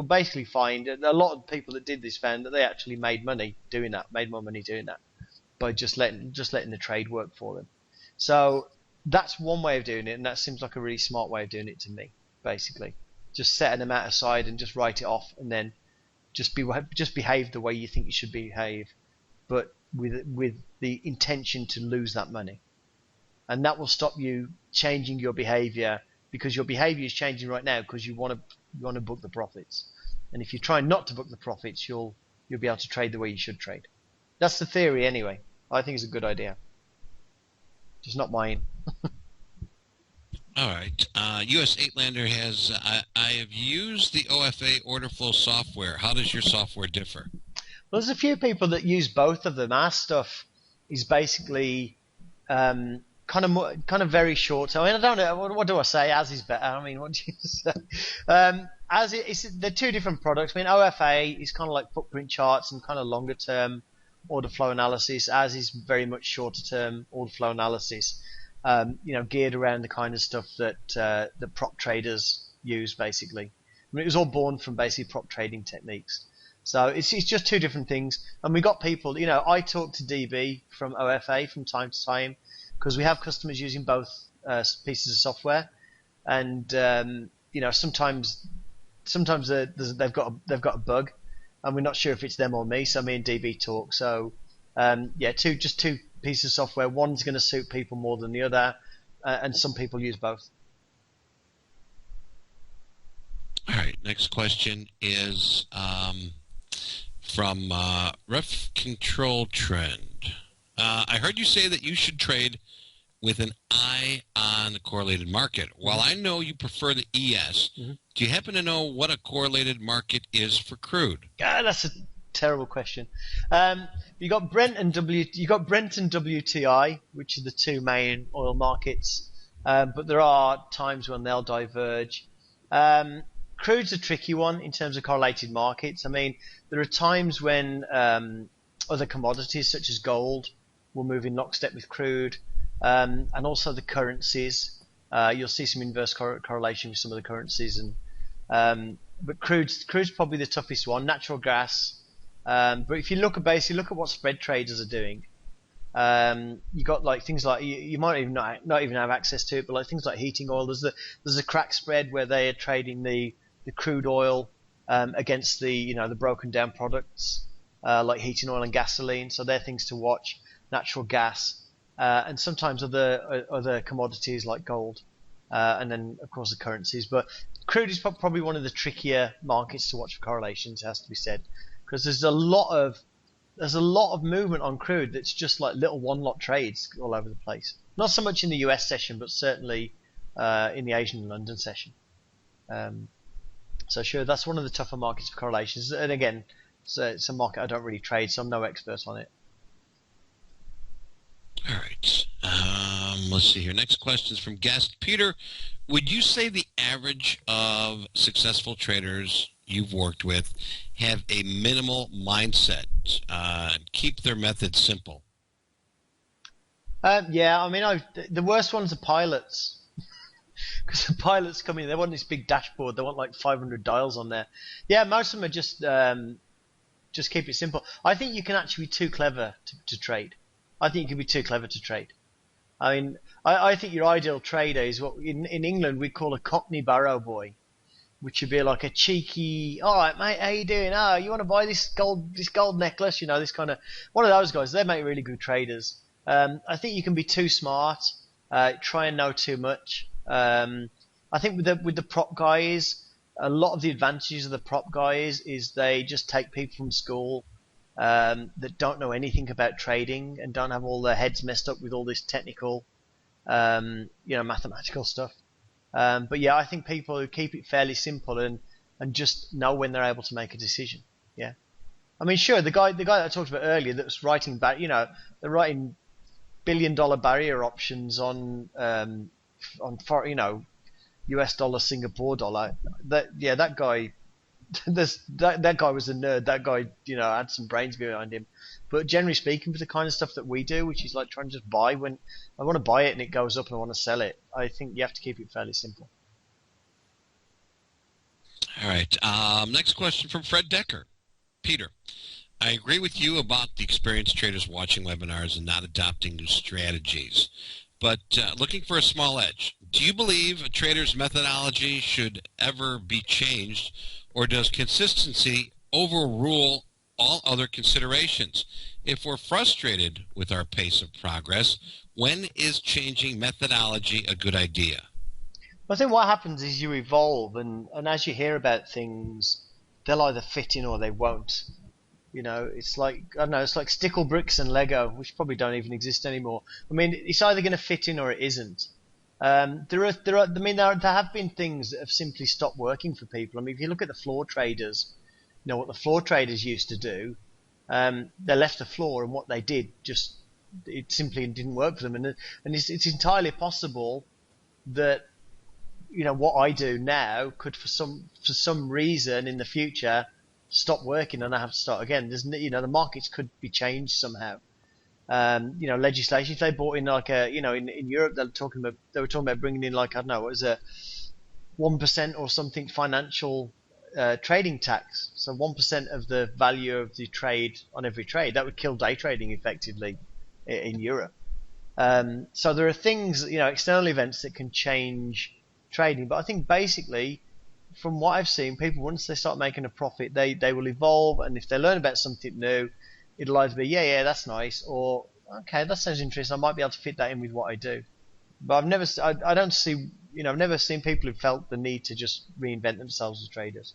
basically find a lot of people that did this found that they actually made more money doing that, by just letting the trade work for them. So that's one way of doing it, and that seems like a really smart way of doing it to me. Basically, just set an amount aside and just write it off, and then just behave the way you think you should behave. but with the intention to lose that money. And that will stop you changing your behavior, because your behavior is changing right now because you want to book the profits. And if you try not to book the profits, you'll be able to trade the way you should trade. That's the theory anyway. I think it's a good idea. Just not mine. All right. US 8lander has, I have used the OFA order flow software. How does your software differ? Well, there's a few people that use both of them. Our stuff is basically kind of very short. So I mean, I don't know. What do I say? As is better. I mean, what do you say? They're two different products. I mean, OFA is kind of like footprint charts and kind of longer term order flow analysis. As is very much shorter term order flow analysis. Geared around the kind of stuff that the prop traders use, basically. I mean, it was all born from basically prop trading techniques. So it's just two different things. And we got people, I talk to DB from OFA from time to time because we have customers using both pieces of software. And, sometimes they've got a bug and we're not sure if it's them or me. So me and DB talk. So, two pieces of software. One's going to suit people more than the other. And some people use both. All right. Next question is from Ref Control Trend. I heard you say that you should trade with an eye on the correlated market. While I know you prefer the ES, do you happen to know what a correlated market is for crude? That's a terrible question. You got Brent and WTI, which are the two main oil markets, but there are times when they'll diverge. Crude's a tricky one in terms of correlated markets. I mean, there are times when other commodities such as gold will move in lockstep with crude, and also the currencies. You'll see some inverse correlation with some of the currencies, but crude's probably the toughest one. Natural gas, but if you look at what spread traders are doing, you got like things like you might even not even have access to it, but like things like heating oil. There's a crack spread where they are trading the crude oil against the broken down products like heating oil and gasoline. So they're things to watch. Natural gas and sometimes other commodities like gold, and then of course the currencies. But crude is probably one of the trickier markets to watch for correlations. It has to be said, because there's a lot of movement on crude that's just like little one-lot trades all over the place. Not so much in the US session, but certainly in the Asian and London session. So sure, that's one of the tougher markets for correlations. And again, it's a market I don't really trade, so I'm no expert on it. All right. Let's see here. Next question is from guest Peter. Would you say the average of successful traders you've worked with have a minimal mindset, keep their methods simple? Yeah, I mean, the worst ones are pilots. Because the pilots come in, they want this big dashboard. They want like 500 dials on there. Yeah, most of them are just keep it simple. I think you can actually be too clever to trade. I think you can be too clever to trade. I mean, I think your ideal trader is what in England we call a Cockney barrow boy, which would be like a cheeky, all right, mate, how you doing? Oh, you want to buy this gold necklace? This kind of one of those guys. They make really good traders. I think you can be too smart, try and know too much. I think with the prop guys, a lot of the advantages of the prop guys is they just take people from school that don't know anything about trading and don't have all their heads messed up with all this technical, mathematical stuff. But yeah, I think people who keep it fairly simple and just know when they're able to make a decision. Yeah, I mean, sure, the guy that I talked about earlier that was writing back, they're writing billion-dollar barrier options on US dollar, Singapore dollar. That guy. That guy was a nerd. That guy, had some brains behind him. But generally speaking, for the kind of stuff that we do, which is like trying to just buy when I want to buy it and it goes up and I want to sell it, I think you have to keep it fairly simple. All right. Next question from Fred Decker. Peter, I agree with you about the experienced traders watching webinars and not adopting new strategies. But looking for a small edge, do you believe a trader's methodology should ever be changed, or does consistency overrule all other considerations. If we're frustrated with our pace of progress, when is changing methodology a good idea? I think what happens is you evolve, and as you hear about things, they'll either fit in or they won't. You know, it's like, I don't know, it's like stickle bricks and Lego, which probably don't even exist anymore. I mean, it's either going to fit in or it isn't. There have been things that have simply stopped working for people. I mean, if you look at the floor traders, you know what the floor traders used to do. They left the floor, and what they did it simply didn't work for them. And it's entirely possible that, you know, what I do now could for some reason in the future stop working and I have to start again. The markets could be changed somehow. Legislation, if they brought in like in Europe, they were talking about bringing in, like, I don't know, what was it, 1% or something financial trading tax. So 1% of the value of the trade on every trade, that would kill day trading effectively in Europe. So there are things, external events that can change trading. But I think basically, from what I've seen, people, once they start making a profit, they will evolve, and if they learn about something new, it'll either be, yeah, that's nice, or, okay, that sounds interesting, I might be able to fit that in with what I do. But I don't see, I've never seen people who felt the need to just reinvent themselves as traders.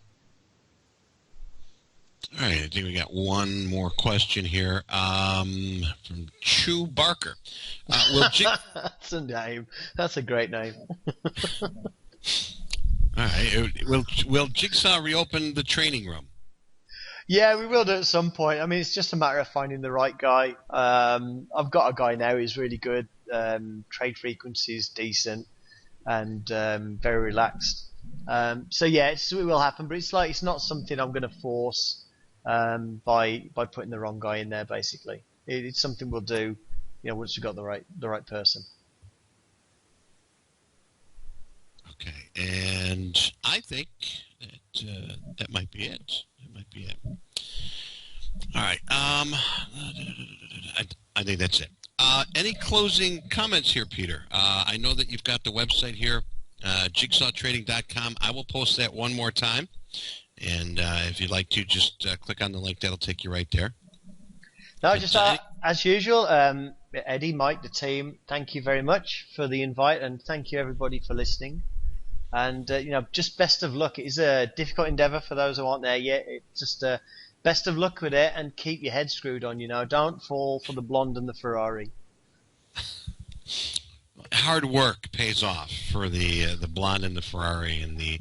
All right, I think we got one more question here from Chu Barker. That's a name. That's a great name. All right. Will Jigsaw reopen the training room? Yeah, we will do at some point. I mean, it's just a matter of finding the right guy. I've got a guy now who's really good. Trade frequency is decent and very relaxed. So yeah, it will happen, but it's not something I'm going to force by putting the wrong guy in there. Basically, it's something we'll do, once we've got the right person. Okay, and I think that might be it. That might be it. All right. I think that's it. Any closing comments here, Peter? I know that you've got the website here, jigsawtrading.com. I will post that one more time, and if you'd like to, just click on the link. That'll take you right there. No, just as usual, Eddie, Mike, the team, thank you very much for the invite, and thank you everybody for listening. And just best of luck. It is a difficult endeavour for those who aren't there yet. It's just best of luck with it, and keep your head screwed on. Don't fall for the blonde and the Ferrari. Hard work pays off for the blonde and the Ferrari and the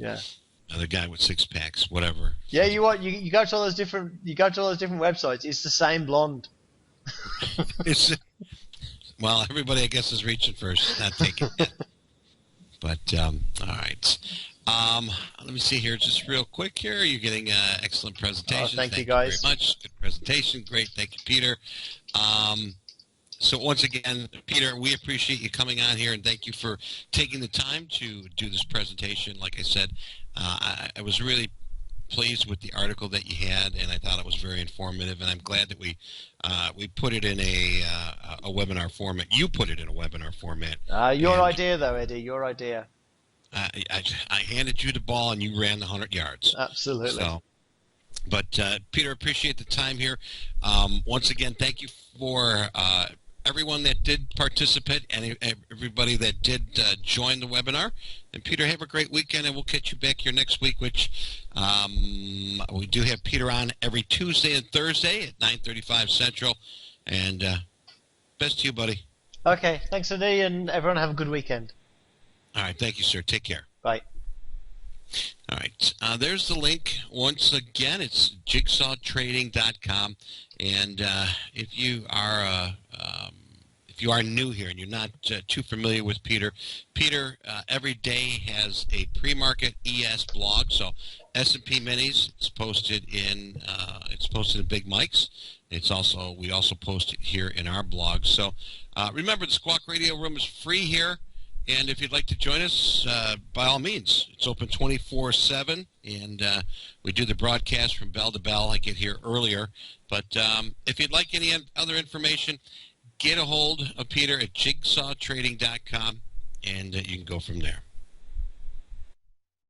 other guy with six packs, whatever. Yeah, you go to all those different websites. It's the same blonde. Well, everybody, I guess, is reaching first, not taking it. But, all right. Let me see here just real quick here. You're getting an excellent presentation. Thank you, guys. Very much. Good presentation. Great. Thank you, Peter. So once again, Peter, we appreciate you coming on here, and thank you for taking the time to do this presentation. Like I said, I was really pleased with the article that you had, and I thought it was very informative, and I'm glad that we put it in a webinar format. You put it in a webinar format. Your idea, though, Eddie. Your idea. I handed you the ball, and you ran the 100 yards. Absolutely. So, but Peter, appreciate the time here. Once again, thank you for everyone that did participate and everybody that did join the webinar. And Peter, have a great weekend, and we'll catch you back here next week, which we do have Peter on every Tuesday and Thursday at 9:35 Central. And best to you, buddy. Okay, thanks, Eddie, and everyone have a good weekend. All right, thank you, sir. Take care. Bye. All right, there's the link. Once again, it's jigsawtrading.com. And if you are new here and you're not too familiar with Peter, every day has a pre-market ES blog. So S&P Minis, it's posted in Big Mike's. We also post it here in our blog. So remember, the Squawk Radio Room is free here. And if you'd like to join us, by all means, it's open 24/7, and we do the broadcast from bell to bell. I get here earlier. But if you'd like any other information, get a hold of Peter at jigsawtrading.com, and you can go from there.